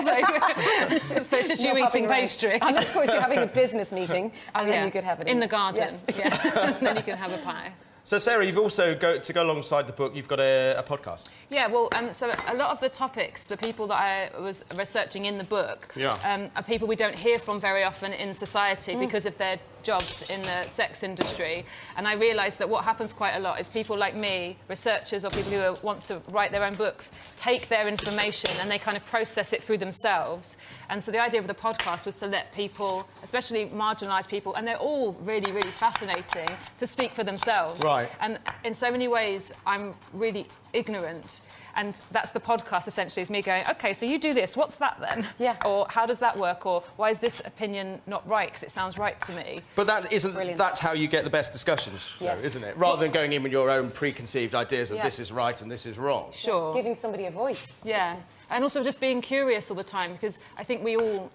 S5: it's just you eating pastry.
S2: And of course, you're having a business meeting, and then you could have it
S5: in the garden.
S2: Yes.
S5: Yeah. And then you can have a pie.
S1: So, Sarah, you've also, to go alongside the book, you've got a podcast.
S5: Yeah, well, so a lot of the topics, the people that I was researching in the book, are people we don't hear from very often in society because of their jobs in the sex industry. And I realised that what happens quite a lot is people like me, researchers or people who want to write their own books, take their information and they kind of process it through themselves. And so the idea of the podcast was to let people, especially marginalised people, and they're all really, really fascinating, to speak for themselves.
S1: Right.
S5: And in so many ways, I'm really ignorant. And that's the podcast, essentially, is me going, OK, so you do this, what's that then?
S2: Yeah.
S5: Or how does that work? Or why is this opinion not right? Because it sounds right to me.
S1: But that isn't,
S2: Brilliant.
S1: that's how you get the best discussions,
S2: Yes.
S1: though, isn't it? Rather than going in with your own preconceived ideas of this is right and this is wrong.
S5: Sure.
S2: Giving somebody a voice.
S5: Yeah. And also just being curious all the time, because I think we all,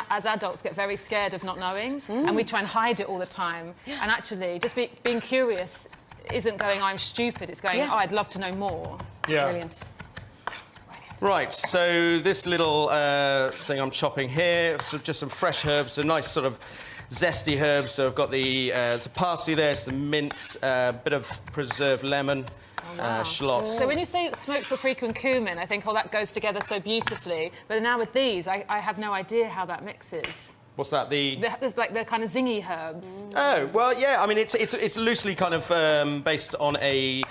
S5: as adults, get very scared of not knowing, and we try and hide it all the time. And actually, just being curious isn't going, I'm stupid, it's going, oh, I'd love to know more.
S1: Yeah.
S2: Brilliant.
S1: Right, so this little thing I'm chopping here, so just some fresh herbs, so nice sort of zesty herbs. So I've got the parsley there, some mint, a bit of preserved lemon, shallots.
S5: So when you say smoked paprika and cumin, I think, oh, that goes together so beautifully. But now with these, I have no idea how that mixes.
S1: What's that?
S5: There's like the kind of zingy herbs.
S1: Oh, well, yeah, I mean, it's loosely kind of based on a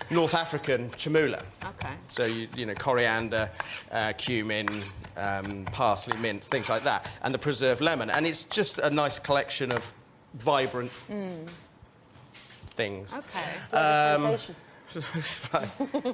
S1: North African chamula.
S5: OK.
S1: So, you know, coriander, cumin, parsley, mint, things like that, and the preserved lemon. And it's just a nice collection of vibrant things.
S5: OK.
S2: Sensation.
S1: Right.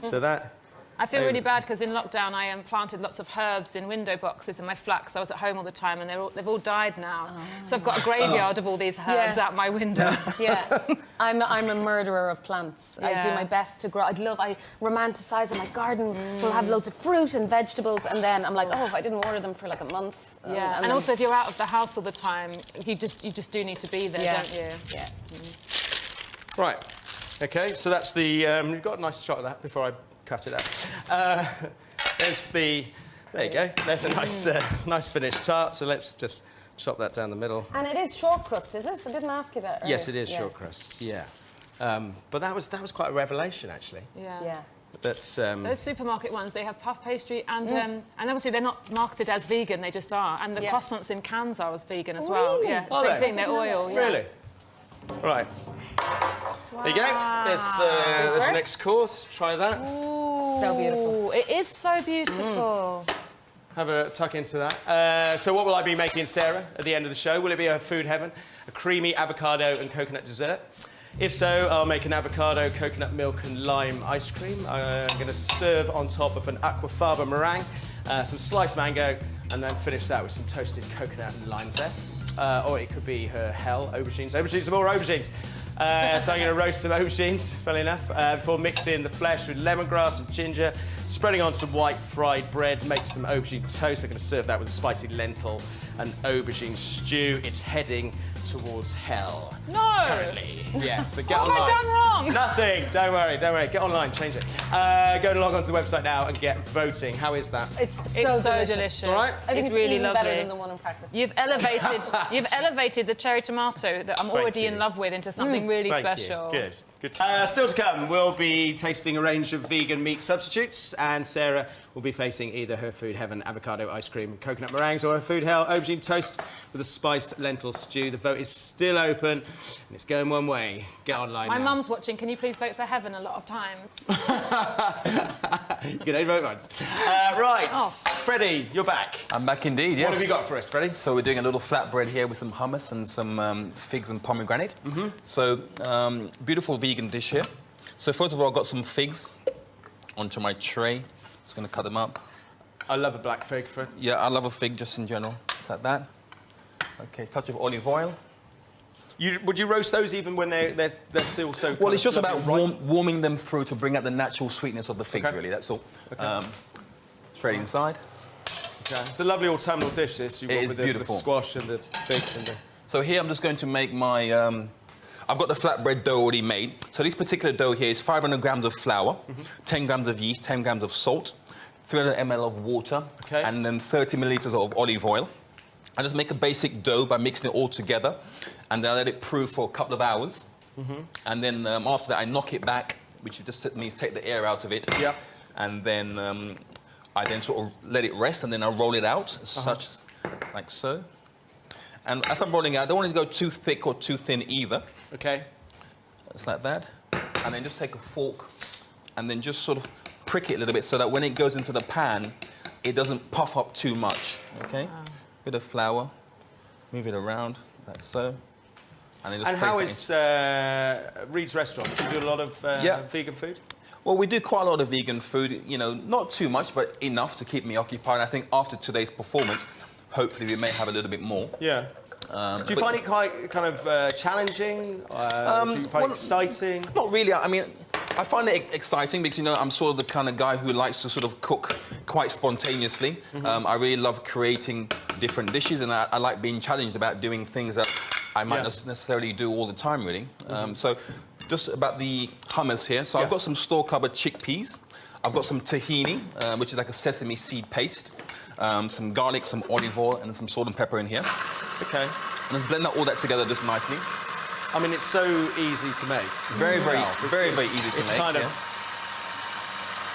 S1: So that...
S5: I feel really bad because in lockdown I planted lots of herbs in window boxes in my flat because I was at home all the time and they've all died now. So I've got a graveyard of all these herbs out my window.
S2: Yeah, I'm a murderer of plants. I do my best to grow. I romanticise in my garden. We'll have loads of fruit and vegetables, and then I'm like, oh, if I didn't water them for like a month.
S5: Yeah, and also if you're out of the house all the time, you just do need to be there, don't you?
S2: Yeah.
S1: Right. OK, so that's the... you've got a nice shot of that before I cut it out. There's the... There you go. There's a nice, nice finished tart. So let's just chop that down the middle.
S2: And it is short crust, is it? I didn't ask you that earlier.
S1: Yes, it is short crust. Yeah. But that was quite a revelation, actually.
S5: Yeah.
S1: That's
S5: those supermarket ones, they have puff pastry and obviously they're not marketed as vegan, they just are. And the croissants in cans are as vegan as well.
S2: Really?
S5: Yeah,
S1: Are
S5: same
S1: they?
S5: thing, they're oil. Yeah.
S1: Really? Right. There you go. There's the next course. Try that.
S2: So beautiful.
S5: Ooh, it is so beautiful.
S1: Have a tuck into that. So what will I be making, Sarah, at the end of the show? Will it be a food heaven? A creamy avocado and coconut dessert? If so, I'll make an avocado, coconut milk and lime ice cream. I'm going to serve on top of an aquafaba meringue, some sliced mango, and then finish that with some toasted coconut and lime zest. Or it could be her hell, aubergines. Aubergines, more aubergines. So I'm going to roast some aubergines, funnily enough, before mixing the flesh with lemongrass and ginger, Spreading on some white fried bread, make some aubergine toast. I'm going to serve that with a spicy lentil and aubergine stew. It's heading towards hell.
S5: No!
S1: Currently. Yes, so get
S5: What
S1: online.
S5: have I done wrong?
S1: Nothing. Don't worry. Get online, change it. Go log onto the website now and get voting. How is that?
S2: It's
S5: So delicious.
S1: All right?
S2: I think
S5: it's
S2: it's
S5: really
S2: even
S5: lovely.
S2: better than the one in practice.
S5: You've elevated the cherry tomato that I'm already in love with into something really
S1: Thank
S5: special.
S1: you. Good. Still to come, we'll be tasting a range of vegan meat substitutes, and Sarah will be facing either her food heaven avocado ice cream, coconut meringues, or her food hell aubergine toast with a spiced lentil stew. The vote is still open, and it's going one way. Get online
S5: My
S1: now.
S5: mum's watching. Can you please vote for heaven a lot of times?
S1: You can only vote once. Right, Freddie, you're back.
S3: I'm back indeed, yes.
S1: What have you got for us, Freddie?
S3: So we're doing a little flatbread here with some hummus and some figs and pomegranate. So, beautiful vegan dish here. So first of all, I've got some figs onto my tray. Just going to cut them up.
S1: I love a black fig, Fred.
S3: Yeah, I love a fig just in general. Just like that. Okay, touch of olive oil.
S1: Would you roast those even when they're still so?
S3: Well, it's just about
S1: right?
S3: warming them through to bring out the natural sweetness of the figs,
S1: Okay.
S3: really. That's all.
S1: Okay.
S3: Straight inside.
S1: Okay. It's a lovely autumnal dish, this. You've got
S3: It is
S1: with
S3: beautiful.
S1: The squash and the figs and the...
S3: So here I'm just going to make my... I've got the flatbread dough already made. So this particular dough here is 500 grams of flour, 10 grams of yeast, 10 grams of salt, 300 ml of water,
S1: Okay.
S3: and then 30 milliliters of olive oil. I just make a basic dough by mixing it all together, and then I let it proof for a couple of hours. And then after that, I knock it back, which just means take the air out of it.
S1: Yeah.
S3: And then I then sort of let it rest, and then I roll it out, such like so. And as I'm rolling it out, I don't want it to go too thick or too thin either.
S1: Okay.
S3: Just like that. And then just take a fork and then just sort of prick it a little bit so that when it goes into the pan, it doesn't puff up too much, okay? Bit of flour, move it around, like so. And then just
S1: And how is Reed's Restaurant? Do you do a lot of vegan food?
S3: Well, we do quite a lot of vegan food, you know, not too much, but enough to keep me occupied. I think after today's performance, hopefully we may have a little bit more.
S1: Yeah. Do you find it quite kind of challenging? Do you find it exciting?
S3: Not really. I mean, I find it exciting because, you know, I'm sort of the kind of guy who likes to sort of cook quite spontaneously. I really love creating different dishes, and I like being challenged about doing things that I might not necessarily do all the time, really. So just about the hummus here. So I've got some store-cupboard chickpeas. I've got some tahini, which is like a sesame seed paste. Some garlic, some olive oil, and some salt and pepper in here.
S1: Okay.
S3: And just blend all that together just nicely.
S1: I mean, it's so easy to make.
S3: Very easy to
S1: it's
S3: make.
S1: Kind of.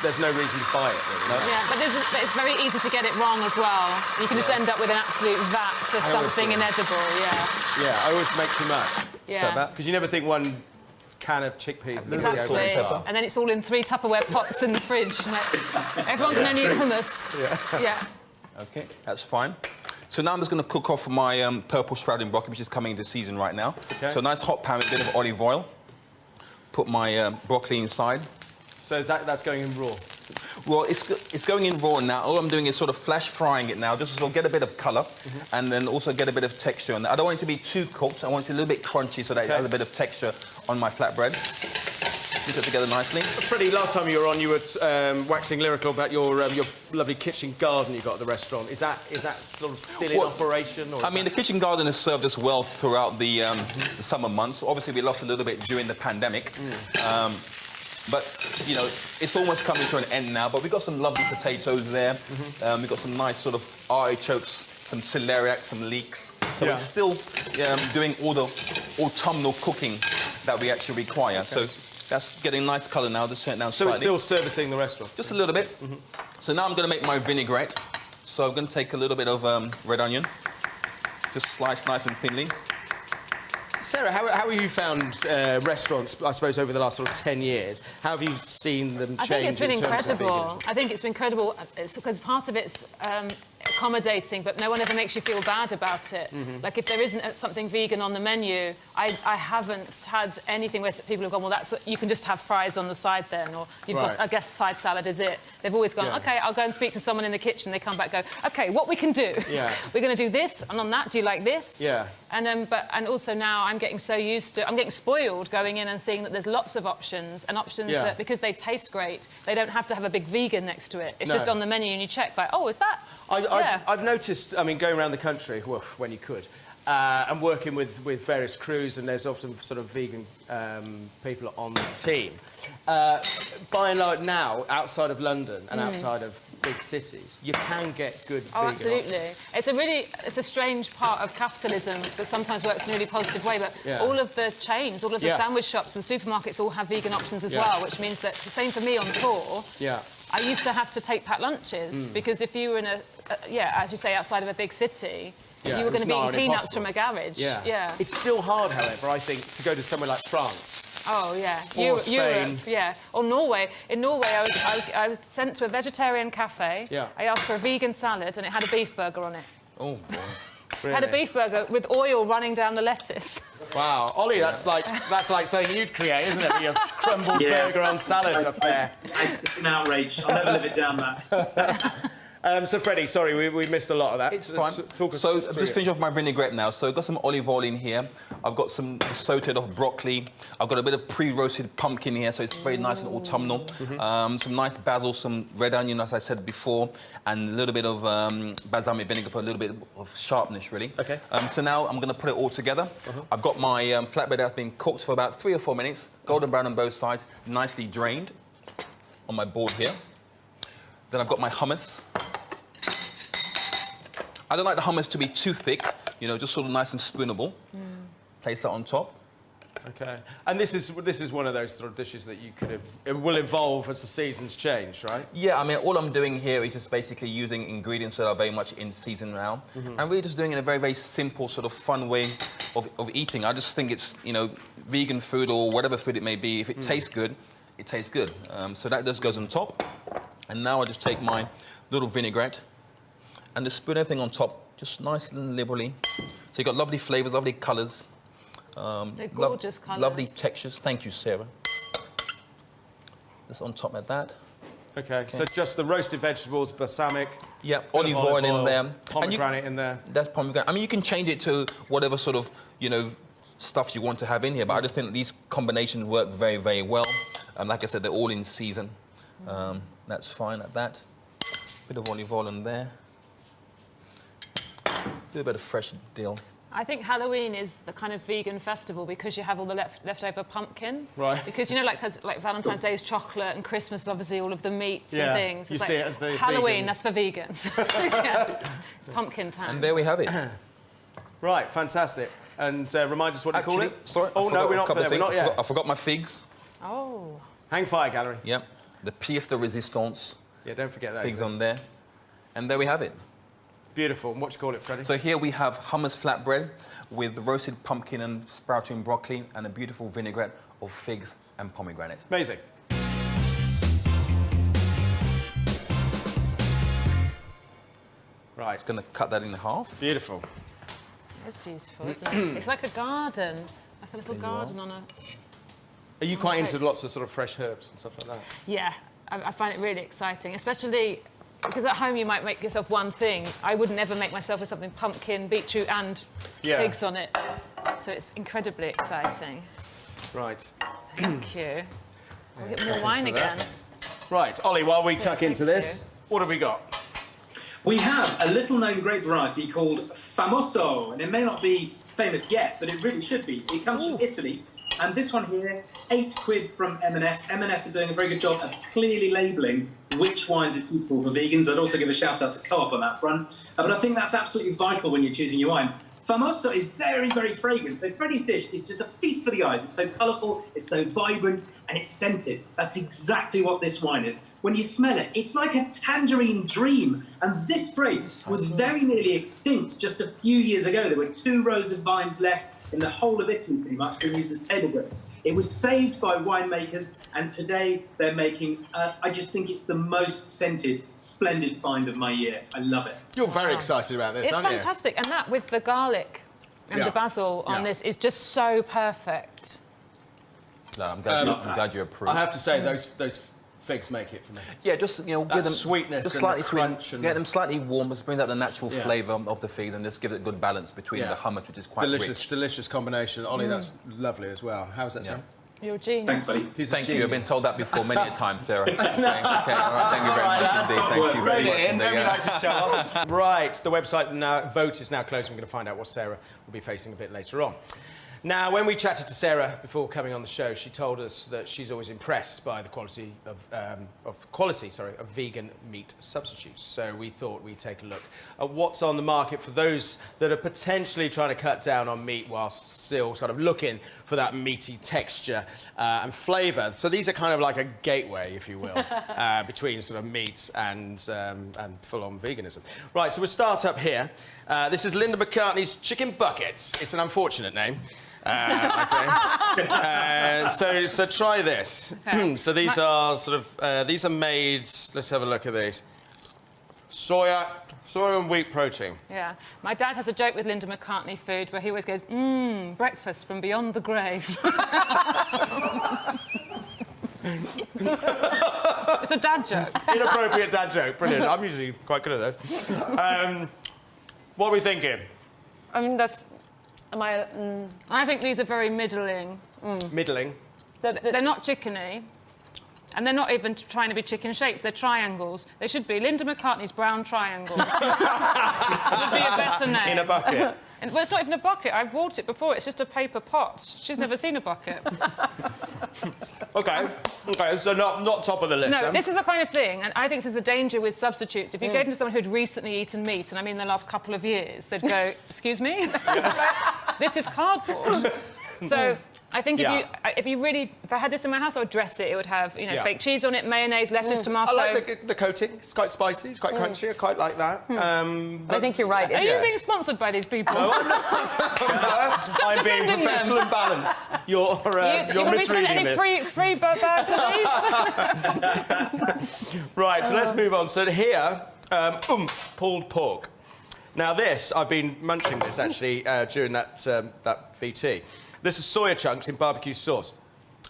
S1: There's no reason to buy it, really. No?
S5: Yeah, but it's very easy to get it wrong as well. You can just end up with an absolute vat of something inedible,
S1: Yeah, I always make too much.
S5: Yeah.
S1: Because you never think one can of chickpeas is
S5: Exactly.
S1: really okay.
S5: And then it's all in 3 Tupperware pots in the fridge. Everyone can only eat hummus. Yeah.
S3: Okay, that's fine. So now I'm just going to cook off my purple shrouding broccoli, which is coming into season right now.
S1: Okay.
S3: So a nice hot pan with a bit of olive oil. Put my broccoli inside.
S1: So that's going in raw?
S3: Well, it's going in raw now. All I'm doing is sort of flash frying it now, just to sort of get a bit of colour and then also get a bit of texture on that. I don't want it to be too cooked. I want it a little bit crunchy so that it has a bit of texture on my flatbread. Put it together nicely.
S1: Freddie, last time you were on, you were waxing lyrical about your lovely kitchen garden you got at the restaurant. Is that sort of still in operation? Or
S3: I mean, the kitchen garden has served us well throughout the summer months. Obviously, we lost a little bit during the pandemic. But, you know, it's almost coming to an end now. But we've got some lovely potatoes there. We've got some nice sort of artichokes, some celeriac, some leeks. So we're still doing all the autumnal cooking that we actually require. So that's getting nice colour now. Just turn it down slightly.
S1: So it's still servicing the restaurant?
S3: Just a little bit. So now I'm going to make my vinaigrette. So I'm going to take a little bit of red onion. Just slice nice and thinly.
S1: Sarah, how have you found restaurants, I suppose, over the last sort of 10 years? How have you seen them change?
S5: I think it's been
S1: in terms of
S5: incredible.
S1: veganism?
S5: I think it's been incredible. It's because part of it's accommodating, but no one ever makes you feel bad about it. Like, if there isn't something vegan on the menu, I haven't had anything where people have gone, well, that's what, you can just have fries on the side then, or you've got, I guess, side salad is it. They've always gone, OK, I'll go and speak to someone in the kitchen. They come back and go, OK, what we can do? We're going to do this, and on that, do you like this? And also now I'm getting so used to, I'm getting spoiled going in and seeing that there's lots of options, and options that, because they taste great, they don't have to have a big vegan next to it. It's just on the menu and you check, like, oh, is that?
S1: I've noticed, I mean, going around the country, well, when you could, and working with various crews, and there's often sort of vegan people on the team. By and large now, outside of London and outside of big cities, you can get good vegan
S5: absolutely.
S1: options.
S5: It's a strange part of capitalism that sometimes works in a really positive way, but all of the chains, all of the sandwich shops and supermarkets all have vegan options as well, which means that the same for me on tour. I used to have to take packed lunches because if you were in as you say, outside of a big city, you were going to be eating peanuts from a garage.
S1: It's still hard, however, I think, to go to somewhere like France.
S5: Oh yeah,
S1: Or Spain.
S5: Europe, or Norway. In Norway, I was sent to a vegetarian cafe. I asked for a vegan salad, and it had a beef burger on it.
S3: Oh boy.
S1: Really?
S5: Had a beef burger with oil running down the lettuce.
S1: Wow, Ollie, that's like something you'd create, isn't it? With your crumbled burger on salad affair.
S4: It's an outrage. I'll never live it down, that.
S1: So, Freddie, sorry, we missed a lot of that.
S3: It's fine. So, just finish off my vinaigrette now. So, I've got some olive oil in here. I've got some sauteed off broccoli. I've got a bit of pre-roasted pumpkin here, so it's very nice and autumnal. Some nice basil, some red onion, as I said before, and a little bit of balsamic vinegar for a little bit of sharpness, really.
S1: OK.
S3: So now I'm going to put it all together. I've got my flatbread that's been cooked for about 3 or 4 minutes, golden brown on both sides, nicely drained on my board here. Then I've got my hummus. I don't like the hummus to be too thick, you know, just sort of nice and spoonable. Place that on top.
S1: OK. And this is one of those sort of dishes that you could have, it will evolve as the seasons change, right?
S3: Yeah, I mean, all I'm doing here is just basically using ingredients that are very much in season now, and really just doing it in a very, very simple, sort of fun way of eating. I just think it's, you know, vegan food or whatever food it may be, if it tastes good, it tastes good. So that just goes on top. And now I just take my little vinaigrette and just spoon everything on top, just nice and liberally. So you've got lovely flavours, lovely colours.
S5: They're gorgeous colours.
S3: Lovely textures. Thank you, Sarah. Just on top of that.
S1: OK, so just the roasted vegetables, balsamic.
S3: Yeah, olive oil in there.
S1: Pomegranate in there.
S3: That's pomegranate. I mean, you can change it to whatever sort of, you know, stuff you want to have in here, but I just think these combinations work very, very well. Like I said, they're all in season. That's fine at that. Bit of olive oil in there. Do a bit of fresh dill.
S5: I think Halloween is the kind of vegan festival because you have all the leftover pumpkin.
S1: Right.
S5: Because, you know, like Valentine's Day is chocolate and Christmas is obviously all of the meats and things.
S1: You see it as the
S5: Halloween,
S1: vegan...
S5: that's for vegans. It's pumpkin time.
S3: And there we have it.
S1: Right, fantastic. And remind us what you call it?
S3: Sorry,
S1: oh, no, we're not there. We're not yet.
S3: I forgot my figs.
S5: Oh.
S1: Hang fire, Gallery.
S3: Yep. The pièce de résistance.
S1: Yeah, don't forget that.
S3: Figs on there. And there we have it.
S1: Beautiful. And what do you call it, Freddie?
S3: So here we have hummus flatbread with roasted pumpkin and sprouting broccoli and a beautiful vinaigrette of figs and pomegranate.
S1: Amazing. Right.
S3: Just going to cut that in half.
S1: Beautiful.
S5: It's beautiful, isn't it? It's like a garden, like a little garden on a...
S1: Are you quite into lots of sort of fresh herbs and stuff like that?
S5: Yeah, I find it really exciting, especially because at home you might make yourself one thing. I would never make myself with something pumpkin, beetroot and figs on it. So it's incredibly exciting.
S1: Right.
S5: Thank you. We'll get more wine again.
S1: Right, Ollie, while we tuck into this, what have we got?
S4: We have a little-known grape variety called Famoso, and it may not be famous yet, but it really should be. It comes from Italy, and this one here, £8 from M&S. M&S are doing a very good job of clearly labelling which wines are suitable for vegans. I'd also give a shout-out to Co-op on that front, but I think that's absolutely vital when you're choosing your wine. Famoso is very, very fragrant. So Freddie's dish is just a feast for the eyes. It's so colourful, it's so vibrant, and it's scented. That's exactly what this wine is. When you smell it, it's like a tangerine dream. And this grape was very nearly extinct just a few years ago. There were 2 rows of vines left in the whole of Italy, pretty much, being used as table grapes. It was saved by winemakers, and today they're making, I just think it's the most scented, splendid find of my year. I love it.
S1: You're very excited about this,
S5: It's
S1: aren't you?
S5: fantastic, and that with the garlic and the basil on this is just so perfect.
S3: No, I'm glad you approve.
S1: I have to say, those figs make it for me.
S3: Yeah, just give them
S1: sweetness
S3: just
S1: and
S3: slightly
S1: the crunch and
S3: get them slightly warm, just bring out the natural flavour of the figs, and just give it a good balance between the hummus, which is quite rich.
S1: Delicious combination. Ollie, that's lovely as well. How's that sound?
S5: You're a genius.
S4: Thanks, buddy.
S3: Thank you. I've been told that before many a time, Sarah. Okay, all right, thank you very much indeed. Thank you very much indeed.
S1: Nobody likes to show off. Right, the website vote is now closed. We're going to find out what Sarah will be facing a bit later on. Now, when we chatted to Sarah before coming on the show, she told us that she's always impressed by the quality of vegan meat substitutes. So we thought we'd take a look at what's on the market for those that are potentially trying to cut down on meat whilst still sort of looking for that meaty texture and flavour. So these are kind of like a gateway, if you will, between sort of meat and full-on veganism. Right, so we'll start up here. This is Linda McCartney's Chicken Buckets. It's an unfortunate name. So try this. So these are sort of these are made. Let's have a look at these. Soy and wheat protein.
S5: Yeah. My dad has a joke with Linda McCartney food where he always goes, breakfast from beyond the grave. It's a dad joke.
S1: Inappropriate dad joke. Brilliant. I'm usually quite good at those. What are we thinking?
S2: I mean,
S5: I think these are very middling.
S1: Middling.
S5: They're not chickeny. And they're not even trying to be chicken shapes, they're triangles. They should be Linda McCartney's brown triangles. It would be a better name.
S1: In a bucket.
S5: Well, it's not even a bucket. I've bought it before. It's just a paper pot. She's never seen a bucket.
S1: OK, so not top of the list,
S5: No,
S1: then.
S5: this is the kind of thing, and I think this is the danger with substitutes. If you go to someone who'd recently eaten meat, and I mean the last couple of years, they'd go, excuse me? This is cardboard. So I think if I had this in my house, I would dress it. It would have, fake cheese on it, mayonnaise, lettuce, tomato.
S1: I like the coating. It's quite spicy. It's quite crunchy. I quite like that.
S2: I think you're right.
S5: Are you being sponsored by these people?
S1: No, I'm not. I'm being professional and balanced. You're misreading this.
S5: Any free bags of these?
S1: Right, so let's move on. So here, pulled pork. Now this, I've been munching this actually during that VT. This is soya chunks in barbecue sauce.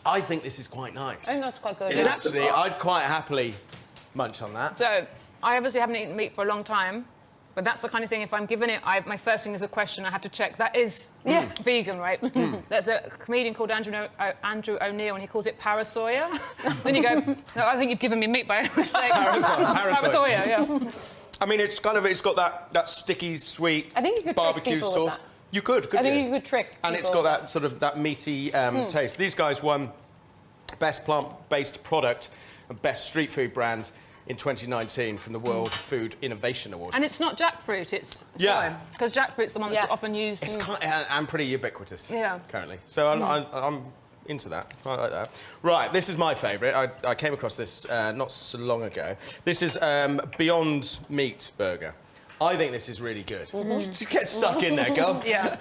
S1: I think this is quite nice.
S2: I think that's quite good.
S1: Actually, I'd quite happily munch on that.
S5: So, I obviously haven't eaten meat for a long time, but that's the kind of thing, if I'm given it, my first thing is a question I have to check. That is vegan, right? There's a comedian called Andrew O'Neill, and he calls it parasoya. Then you go, no, I think you've given me meat by mistake. Parasoya, yeah.
S1: I mean, it's got that sticky, sweet
S2: I think you could
S1: barbecue
S2: trick people
S1: sauce.
S2: with that.
S1: You could
S2: I think you could trick people.
S1: And it's got that sort of meaty taste. These guys won Best Plant-Based Product and Best Street Food Brand in 2019 from the World Food Innovation Award.
S5: And it's not jackfruit, it's
S1: soy.
S5: Because jackfruit's the one that's often used.
S1: It's and pretty ubiquitous currently. So I'm into that. I like that. Right, this is my favourite. I came across this not so long ago. This is Beyond Meat Burger. I think this is really good. Just get stuck in there, girl.
S5: Yeah.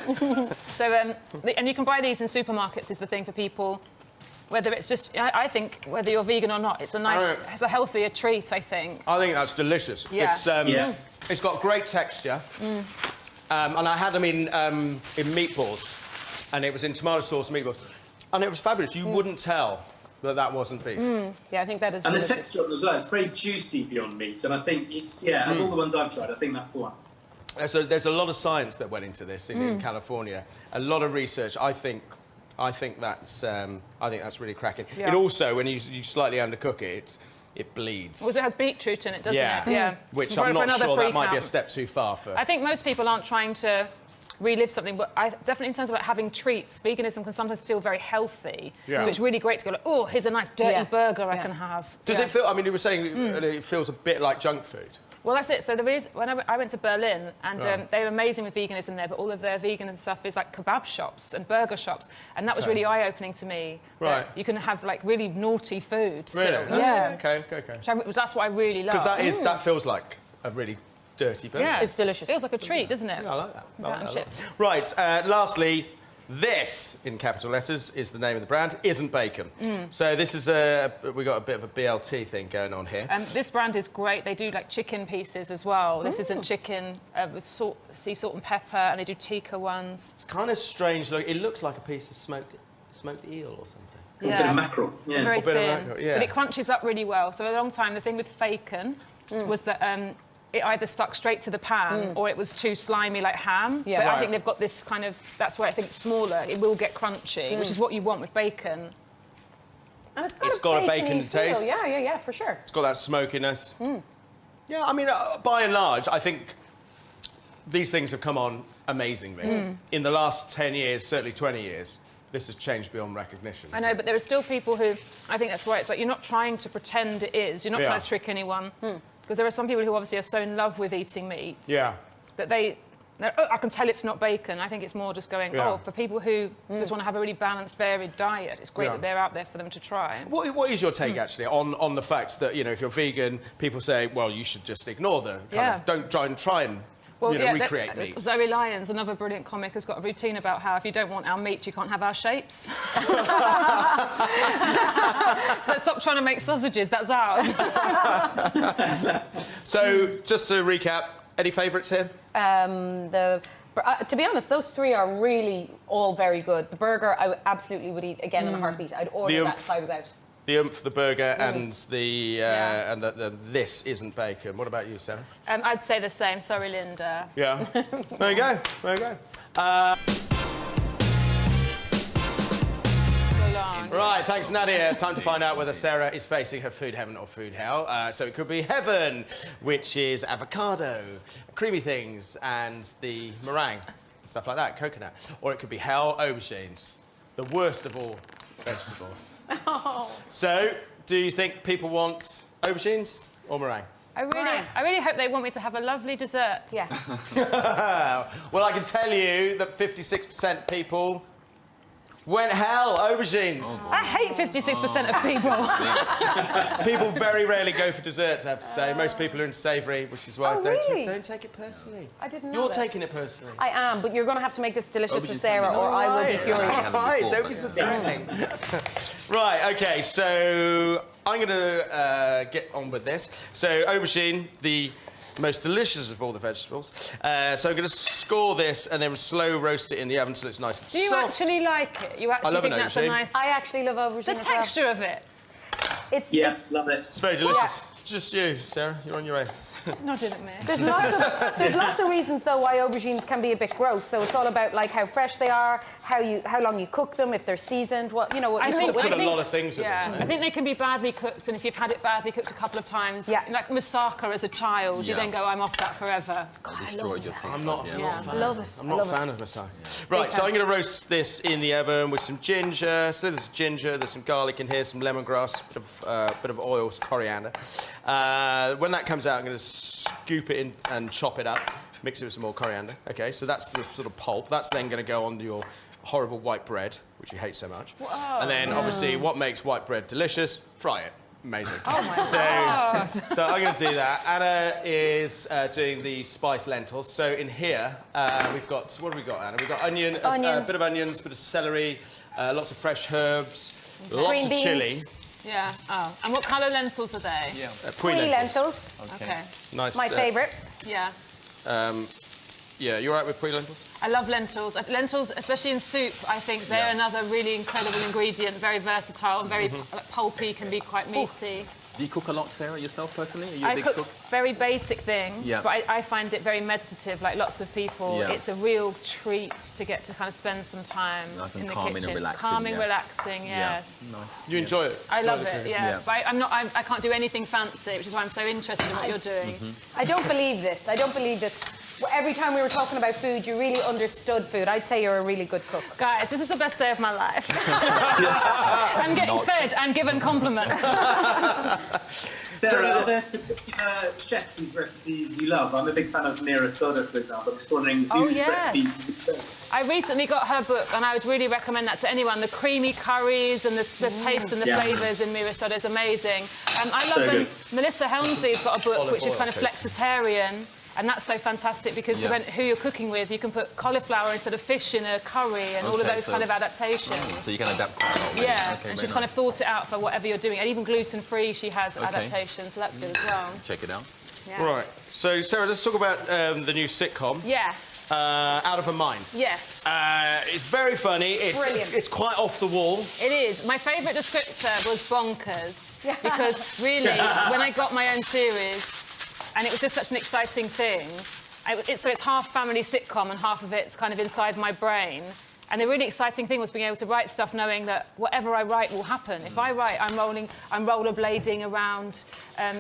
S5: So, and you can buy these in supermarkets is the thing for people. Whether it's just, I think, whether you're vegan or not, it's a healthier treat, I think.
S1: I think that's delicious.
S5: Yeah.
S1: It's got great texture. And I had them in meatballs, and it was in tomato sauce meatballs. And it was fabulous. You wouldn't tell that wasn't beef.
S2: Yeah, I think that is.
S4: And the texture of it as well, it's very juicy beyond meat, and I think it's, of all the ones I've tried, I think that's the one.
S1: So there's a lot of science that went into this in California. A lot of research. I think that's really cracking.
S5: Yeah.
S1: It also, when you slightly undercook it, it bleeds.
S5: Well, it has beetroot in it, doesn't it? Yeah.
S1: Which I'm not sure that might be a step too far for.
S5: I think most people aren't trying to relive something, but definitely in terms of having treats, veganism can sometimes feel very healthy. Yeah. So it's really great to go, like, oh, here's a nice dirty burger I can have.
S1: Does it feel, I mean, you were saying it feels a bit like junk food.
S5: Well, that's it. So when I went to Berlin, and they were amazing with veganism there, but all of their vegan and stuff is like kebab shops and burger shops, and that was really eye-opening to me.
S1: Right.
S5: You can have like really naughty food still.
S1: Really?
S5: Yeah.
S1: Okay.
S5: That's what I really love.
S1: Because that feels like a really dirty burger.
S5: Yeah.
S2: It's delicious.
S5: Feels like a treat, doesn't it?
S1: Yeah, I like that.
S5: And chips.
S1: Right. Lastly, This, in capital letters, is the name of the brand, isn't bacon. So this is we got a bit of a BLT thing going on here.
S5: This brand is great. They do like chicken pieces as well. This isn't chicken with sea salt and pepper, and they do tikka ones.
S1: It's kind of strange. Look, it looks like a piece of smoked eel or something.
S4: A bit of mackerel. Yeah.
S5: Very
S1: A bit of
S5: thin,
S1: mackerel, yeah.
S5: but it crunches up really well. So a long time, the thing with bacon was that it either stuck straight to the pan or it was too slimy like ham.
S2: Yeah.
S5: But I
S1: Right.
S5: think they've got this kind of, that's where I think it's smaller. It will get crunchy, which is what you want with bacon.
S2: And
S1: It's got a bacon
S2: bacony feel.
S1: taste.
S2: Yeah, for sure.
S1: It's got that smokiness. Yeah, I mean, by and large, I think these things have come on amazingly. In the last 10 years, certainly 20 years, this has changed beyond recognition.
S5: I know, but there are still people who, I think that's why it's like you're not trying to pretend it is. You're not
S1: Yeah.
S5: trying to trick anyone. Because there are some people who obviously are so in love with eating meat
S1: Yeah.
S5: that I can tell it's not bacon. I think it's more just going,
S1: Yeah.
S5: oh, for people who just want to have a really balanced, varied diet, it's great
S1: Yeah.
S5: that they're out there for them to try.
S1: What is your take, actually, on the fact that, you know, if you're vegan, people say, well, you should just ignore the kind of, don't try and recreate meat.
S5: Zoe Lyons, another brilliant comic, has got a routine about how if you don't want our meat, you can't have our shapes. So stop trying to make sausages, that's ours.
S1: So, just to recap, any favourites here?
S2: To be honest, those three are really all very good. The burger, I absolutely would eat again in a heartbeat. I'd order that if I was out.
S1: The oomph, the burger, and the this isn't bacon. What about you, Sarah?
S5: I'd say the same. Sorry, Linda.
S1: Yeah. There you go. There you go. Right, thanks, Nadia. Time to find out whether Sarah is facing her food heaven or food hell. So it could be heaven, which is avocado, creamy things, and the meringue, stuff like that, coconut. Or it could be hell, aubergines, the worst of all vegetables. So, do you think people want aubergines or meringue?
S5: I really hope they want me to have a lovely dessert.
S2: Yeah.
S1: Well, I can tell you that 56% people went hell, aubergines.
S5: I hate 56% of people.
S1: People very rarely go for desserts, I have to say. Most people are into savoury, which is why
S2: really?
S1: don't take it personally.
S2: I didn't know
S1: You're
S2: this.
S1: taking it personally.
S2: I am, but you're going to have to make this delicious for
S3: Aubergines
S2: Sarah,
S3: can be
S2: or I will be
S1: Right,
S2: furious.
S1: right, don't be so threatening. Right, OK, so I'm going to get on with this. So, aubergine, the most delicious of all the vegetables. So I'm going to score this and then slow roast it in the oven until it's nice and
S5: Do you
S1: soft.
S5: actually like it? You actually
S1: love
S5: think
S1: an
S5: that's a
S1: aubergine.
S5: nice...
S2: I actually love aubergine
S5: The
S2: as well.
S5: texture of it.
S2: It's
S4: Love it.
S1: It's very delicious. It's just you, Sarah. You're on your own.
S5: Nodded at me.
S2: There's lots of reasons though why aubergines can be a bit gross. So it's all about like how fresh they are, how long you cook them, if they're seasoned, what you know. What
S5: I
S2: you
S5: think-
S2: put with
S1: Put a
S2: them.
S1: lot of things in
S5: Yeah,
S1: them.
S5: I think they can be badly cooked, and if you've had it badly cooked a couple of times, like moussaka as a child, you
S3: Yeah.
S5: then go, I'm off that forever.
S3: Destroyed your taste.
S1: I'm not.
S5: Yeah.
S2: I love it.
S1: I'm not a fan of masala. Right, so I'm going to roast this in the oven with some ginger. So there's ginger, there's some garlic in here, some lemongrass, bit of oil, coriander. When that comes out, I'm going to scoop it in and chop it up, mix it with some more coriander. OK, so that's the sort of pulp. That's then going to go on your horrible white bread, which you hate so much. Whoa. And then, obviously, what makes white bread delicious? Fry it. Amazing. Oh, my God. So I'm going to do that. Anna is doing the spiced lentils. So in here, we've got... What have we got, Anna? We've got onion. A bit of onions, a bit of celery, lots of fresh herbs, lots of chilli.
S5: Yeah. Oh. And what colour lentils are they?
S3: Yeah.
S1: Puy
S2: lentils.
S5: Okay.
S1: Nice.
S2: My favourite.
S5: Yeah.
S1: Yeah, you all right with puy lentils?
S5: I love lentils. Lentils, especially in soup, I think they're another really incredible ingredient, very versatile and very pulpy, can be quite meaty.
S3: Do you cook a lot, Sarah, yourself personally? Are you a
S5: I
S3: big
S5: cook
S3: cook?
S5: very basic things,
S3: Yeah.
S5: but I find it very meditative, like lots of people.
S3: Yeah.
S5: It's a real treat to get to kind of spend some time
S3: Nice and
S5: in the
S3: calming and
S5: kitchen.
S3: relaxing,
S5: Calming,
S3: yeah.
S5: relaxing, yeah.
S3: Nice.
S1: You enjoy it?
S5: I love it, yeah.
S3: Yeah.
S5: But I can't do anything fancy, which is why I'm so interested in what you're doing.
S2: I don't believe this. I don't believe this. Every time we were talking about food, you really understood food. I'd say you're a really good cook.
S5: Guys, this is the best day of my life. I'm getting fed and given compliments.
S4: Sarah, are there particular chefs whose recipes you love? I'm a big fan of Risotto, for example. I'm just wondering whose recipes.
S5: I recently got her book, and I would really recommend that to anyone. The creamy curries and the taste and the flavours in risotto is amazing. I love when Melissa Helmsley's got a book which is kind of flexitarian. And that's so fantastic because
S3: Yeah.
S5: depending who you're cooking with, you can put cauliflower instead of fish in a curry and all of those kind of adaptations.
S3: So you can adapt quite a lot.
S5: Yeah,
S3: Okay,
S5: and
S3: very
S5: she's kind
S3: nice.
S5: of thought it out for whatever you're doing. And even gluten-free, she has adaptations, so that's good as well.
S3: Check it out.
S5: Yeah.
S1: Right. So, Sarah, let's talk about the new sitcom.
S5: Yeah.
S1: Out of Her Mind.
S5: Yes.
S1: It's very funny.
S2: Brilliant.
S1: It's quite off the wall.
S5: It is. My favourite descriptor was bonkers because really, when I got my own series, and it was just such an exciting thing. So it's half family sitcom and half of it's kind of inside my brain. And the really exciting thing was being able to write stuff knowing that whatever I write will happen. If I write, I'm rollerblading around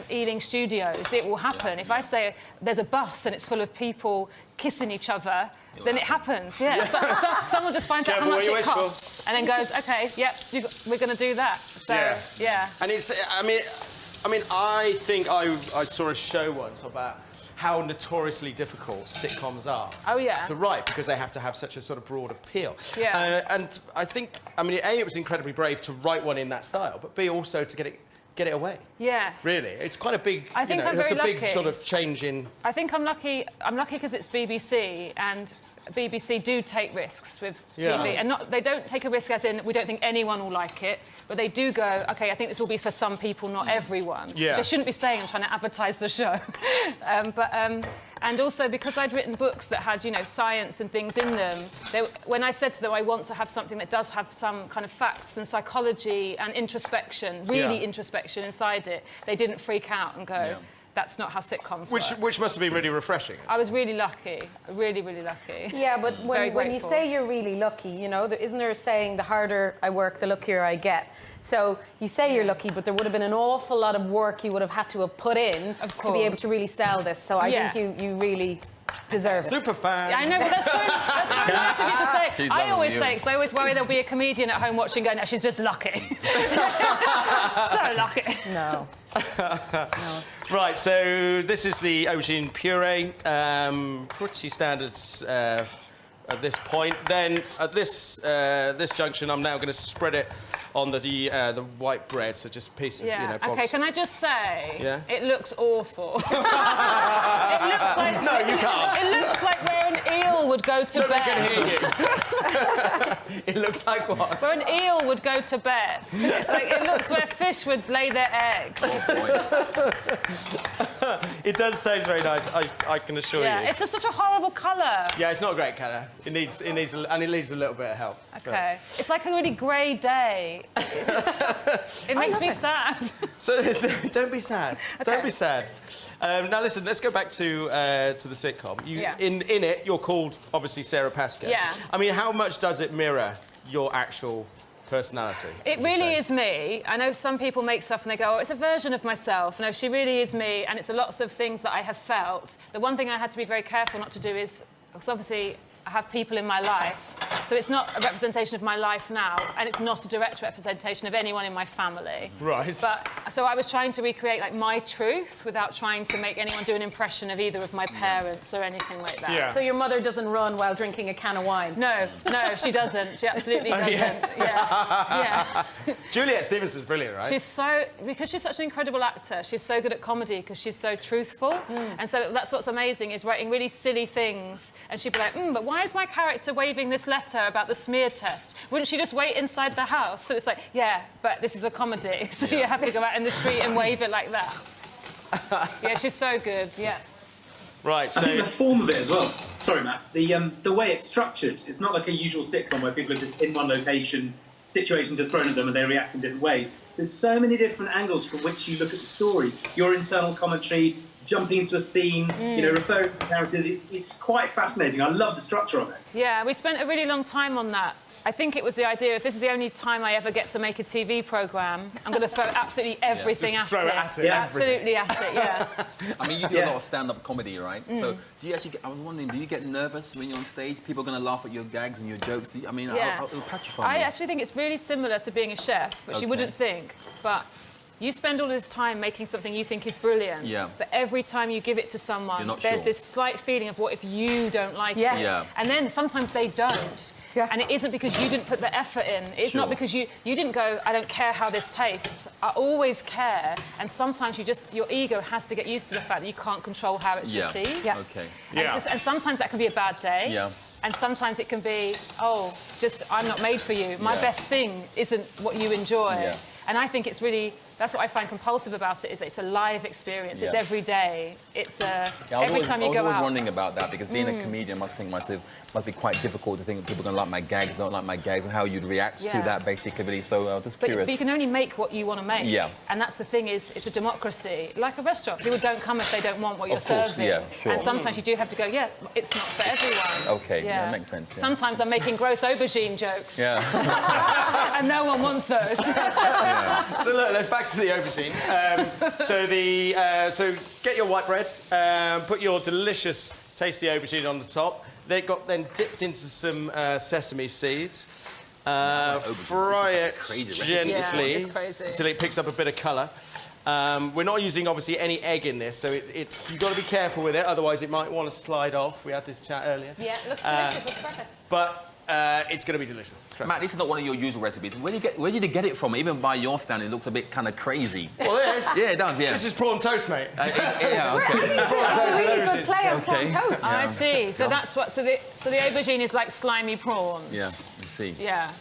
S5: Ealing Studios, it will happen. If I say there's a bus and it's full of people kissing each other, then it happens. Yeah. So someone just finds out how much it costs and then goes, OK, yep, we're going to do that. So, yeah.
S1: And it's, I mean, I think I saw a show once about how notoriously difficult sitcoms are to write because they have to have such a sort of broad appeal.
S5: Yeah.
S1: And I think, I mean, A, it was incredibly brave to write one in that style, but B, also to get it away.
S5: Yeah.
S1: Really, it's quite a big.
S5: I think I'm
S1: it's
S5: very
S1: a big
S5: lucky.
S1: sort of change in.
S5: I think I'm lucky. I'm lucky because it's BBC, and BBC do take risks with TV, and they don't take a risk as in we don't think anyone will like it, but they do go, OK, I think this will be for some people, not everyone.
S1: Yeah.
S5: Which I shouldn't be saying. I'm trying to advertise the show, and also because I'd written books that had, science and things in them. When I said to them, I want to have something that does have some kind of facts and psychology and introspection, really introspection inside it, they didn't freak out and go, that's not how sitcoms work.
S1: Which must have been really refreshing.
S5: I was really lucky, really, really lucky.
S2: Yeah, but when you
S5: grateful.
S2: say you're really lucky, isn't there a saying, the harder I work, the luckier I get? So you say you're lucky, but there would have been an awful lot of work you would have had to have put in to be able to really sell this. So I think you really deserve it.
S1: Super fan.
S5: I know, but that's so nice of you to say.
S3: She's
S5: I always
S3: loving
S5: say,
S3: you.
S5: because I always worry there'll be a comedian at home watching going, no, she's just lucky. So lucky.
S2: No.
S1: Right, so this is the aubergine puree. Pretty standard at this point. Then at this junction, I'm now going to spread it on the white bread, so just a piece of
S5: OK, can I just say, it looks awful. It looks like
S1: No, you can't.
S5: It looks like where an eel would go to bed.
S1: I can hear you. It looks like what?
S5: Where an eel would go to bed. Like, it looks where fish would lay their eggs.
S1: It does taste very nice, I can assure you.
S5: It's just such a horrible colour.
S1: Yeah, it's not a great colour. It needs and it needs a little bit of help.
S5: OK. It's like a really grey day. It makes me sad.
S1: So don't be sad.
S5: Okay.
S1: Don't be sad. Now listen, let's go back to the sitcom. In it, you're called obviously Sara Pascoe.
S5: Yeah.
S1: I mean, how much does it mirror your actual personality?
S5: It really is me. I know some people make stuff and they go, oh, it's a version of myself. No, she really is me, and it's lots of things that I have felt. The one thing I had to be very careful not to do is, because obviously I have people in my life, so it's not a representation of my life now, and it's not a direct representation of anyone in my family.
S1: Right.
S5: But so I was trying to recreate like my truth without trying to make anyone do an impression of either of my parents or anything like that.
S1: Yeah.
S2: So your mother doesn't run while drinking a can of wine?
S5: No, she doesn't. She absolutely doesn't. Yeah.
S1: Juliet Stevenson's brilliant, right?
S5: Because she's such an incredible actor, she's so good at comedy because she's so truthful. And so that's what's amazing, is writing really silly things, and she'd be like, but why is my character waving this letter about the smear test? Wouldn't she just wait inside the house? So it's like, yeah, but this is a comedy, so you have to go out in the street and wave it like that. Yeah, she's so good. Yeah.
S1: Right, so...
S4: I think the form of it as well. Sorry, Matt. The way it's structured, it's not like a usual sitcom where people are just in one location, situations are thrown at them and they react in different ways. There's so many different angles from which you look at the story. Your internal commentary, jumping into a scene, referring to characters. It's quite fascinating. I love the structure of it.
S5: Yeah, we spent a really long time on that. I think it was the idea, if this is the only time I ever get to make a TV programme, I'm going to throw absolutely everything
S1: Just
S5: at
S1: throw
S5: it.
S1: it at it,
S5: Absolutely at it, yeah.
S3: I mean, you do a lot of stand-up comedy, right? So do you actually I was wondering, do you get nervous when you're on stage? People are going to laugh at your gags and your jokes? I mean, it'll petrify me.
S5: I actually think it's really similar to being a chef, which you wouldn't think, but you spend all this time making something you think is brilliant, but every time you give it to someone, there's this slight feeling of what if you don't like it?
S3: Yeah.
S5: And then sometimes they don't. And it isn't because you didn't put the effort in. It's not because you didn't go, I don't care how this tastes. I always care. And sometimes your ego has to get used to the fact that you can't control how it's received.
S2: Yes.
S3: Okay.
S5: And sometimes that can be a bad day.
S3: Yeah.
S5: And sometimes it can be, I'm not made for you. My best thing isn't what you enjoy.
S3: Yeah.
S5: And I think it's really, that's what I find compulsive about it, is it's a live experience. It's every day. It's every time you go out.
S3: I was always wondering about that, because being a comedian, must be quite difficult to think people are going to like my gags, don't like my gags, and how you'd react to that, basically. Really. So just curious.
S5: But you can only make what you want to make.
S3: Yeah.
S5: And that's the thing, is it's a democracy. Like a restaurant, people don't come if they don't want what you're
S3: Of course,
S5: serving.
S3: yeah, sure.
S5: And sometimes you do have to go, it's not for everyone.
S3: Okay, that makes sense. Yeah.
S5: Sometimes I'm making gross aubergine jokes.
S3: Yeah.
S5: And no one wants those.
S1: So look, let's back to the aubergine. So get your white bread, put your delicious, tasty aubergine on the top. They got then dipped into some sesame seeds. Fry it gently until it picks up a bit of colour. We're not using, obviously, any egg in this, so you've got to be careful with it, otherwise it might want to slide off. We had this chat earlier.
S2: Yeah, it looks delicious. It's perfect.
S1: But it's going to be delicious.
S3: Matt, this is not one of your usual recipes. Where did you get it from? Even by your standard, it looks a bit kind of crazy.
S1: Well, this?
S3: Yeah, it does, yeah.
S1: This is prawn toast, mate.
S3: Yeah, okay.
S2: It's a really good play on prawn toast.
S5: Yeah. I see. So that's what. So the aubergine is like slimy prawns.
S3: Yeah, I see.
S5: Yeah.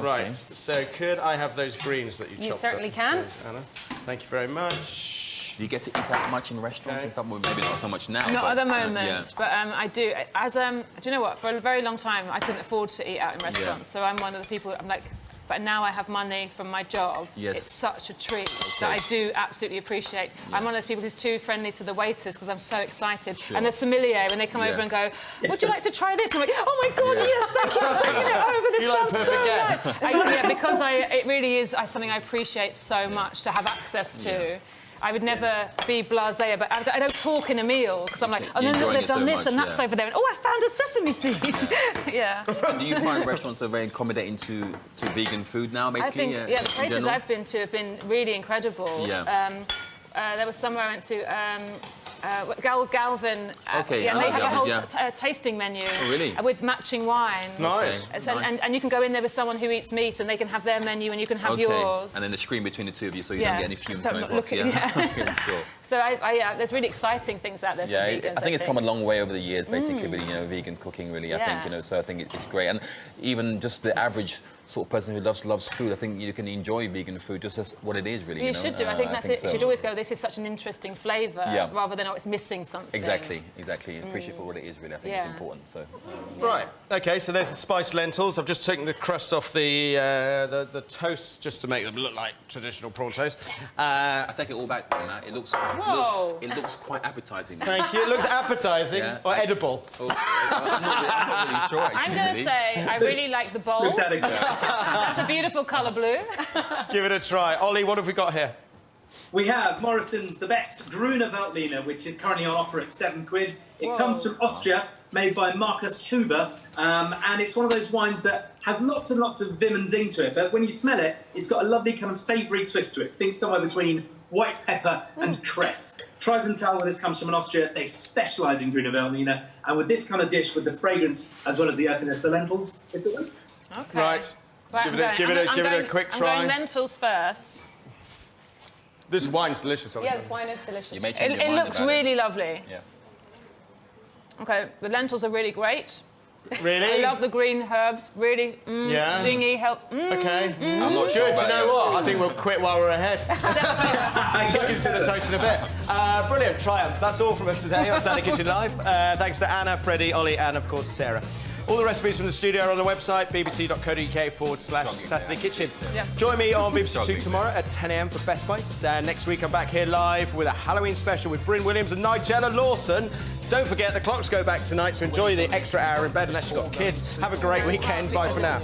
S1: Right. So could I have those greens that you chopped up?
S2: You certainly can.
S1: Please, Anna. Thank you very much.
S3: Do you get to eat out much in restaurants and stuff? Well, maybe not so much now.
S5: Not
S3: but,
S5: at the moment, but I do. Do you know what? For a very long time, I couldn't afford to eat out in restaurants. So I'm one of the people. I'm like, but now I have money from my job.
S3: Yes.
S5: It's such a treat that I do absolutely appreciate. I'm one of those people who's too friendly to the waiters because I'm so excited. And the sommelier, when they come over and go, would you like to try this? I'm like, oh my God, yes, thank you. I'm bringing it over. This sounds so nice. Because it really is something I appreciate so much to have access to. I would never be blasé, but I don't talk in a meal because I'm like, oh no, look, they've done this and that's over there, and oh, I found a sesame seed. Yeah.
S3: And do you find restaurants are very accommodating to vegan food now, basically?
S5: I think, the places I've been to have been really incredible.
S3: Yeah.
S5: There was somewhere I went to, Galvin.
S3: Okay,
S5: and they have a whole tasting menu.
S3: Oh, really?
S5: With matching wines.
S1: Nice.
S5: And you can go in there with someone who eats meat and they can have their menu and you can have yours.
S3: And then the screen between the two of you so you don't get any fumes coming across. Sure.
S5: So, there's really exciting things out there for vegans.
S3: I think it's come a long way over the years, basically, with, vegan cooking, really, I think, so I think it's great. And even just the average sort of person who loves food, I think you can enjoy vegan food just as what it is, really.
S5: You should do. I think that's it. You should always go, this is such an interesting flavour, rather than, it's missing something.
S3: Exactly. Appreciate for what it is, really. I think it's important. So.
S1: Right. Okay. So there's the spiced lentils. I've just taken the crust off the toast just to make them look like traditional prawn toast.
S3: I take it all back, Matt. It looks quite appetising.
S1: Thank you. It looks appetising or edible.
S3: Oh, I'm not really sure. Actually,
S5: I'm going to say I really like the bowl.
S4: Looks adequate.
S5: That's a beautiful colour blue.
S1: Give it a try. Ollie, what have we got here?
S4: We have Morrison's The Best Grüne Veltliner, which is currently on offer at £7. It comes from Austria, made by Markus Huber, and it's one of those wines that has lots and lots of vim and zing to it, but when you smell it, it's got a lovely kind of savoury twist to it. Think somewhere between white pepper and cress. Try and tell where this comes from in Austria. They specialise in Grüne Veltliner, and with this kind of dish, with the fragrance as well as the earthiness, the lentils, is it one?
S5: Okay.
S1: Right. Give it a quick try.
S5: I'm going lentils first.
S1: This wine's delicious.
S2: Yeah, this wine is delicious.
S3: You may change your
S5: It
S3: mind
S5: looks
S3: about
S5: really lovely.
S3: Yeah.
S5: Okay, the lentils are really great.
S1: Really?
S5: I love the green herbs. Really zingy,
S1: Okay.
S3: I'm not sure.
S1: Good. Do you know what? I think we'll quit while we're ahead. Talking to the toast in a bit. Brilliant. Triumph. That's all from us today on Saturday Kitchen Live. Thanks to Anna, Freddie, Ollie, and of course Sarah. All the recipes from the studio are on the website, bbc.co.uk/Saturday Kitchen. Join me on BBC Two tomorrow at 10 a.m. for Best Bites. Next week, I'm back here live with a Halloween special with Bryn Williams and Nigella Lawson. Don't forget, the clocks go back tonight, so enjoy the extra hour in bed unless you've got kids. Have a great weekend. Bye for now.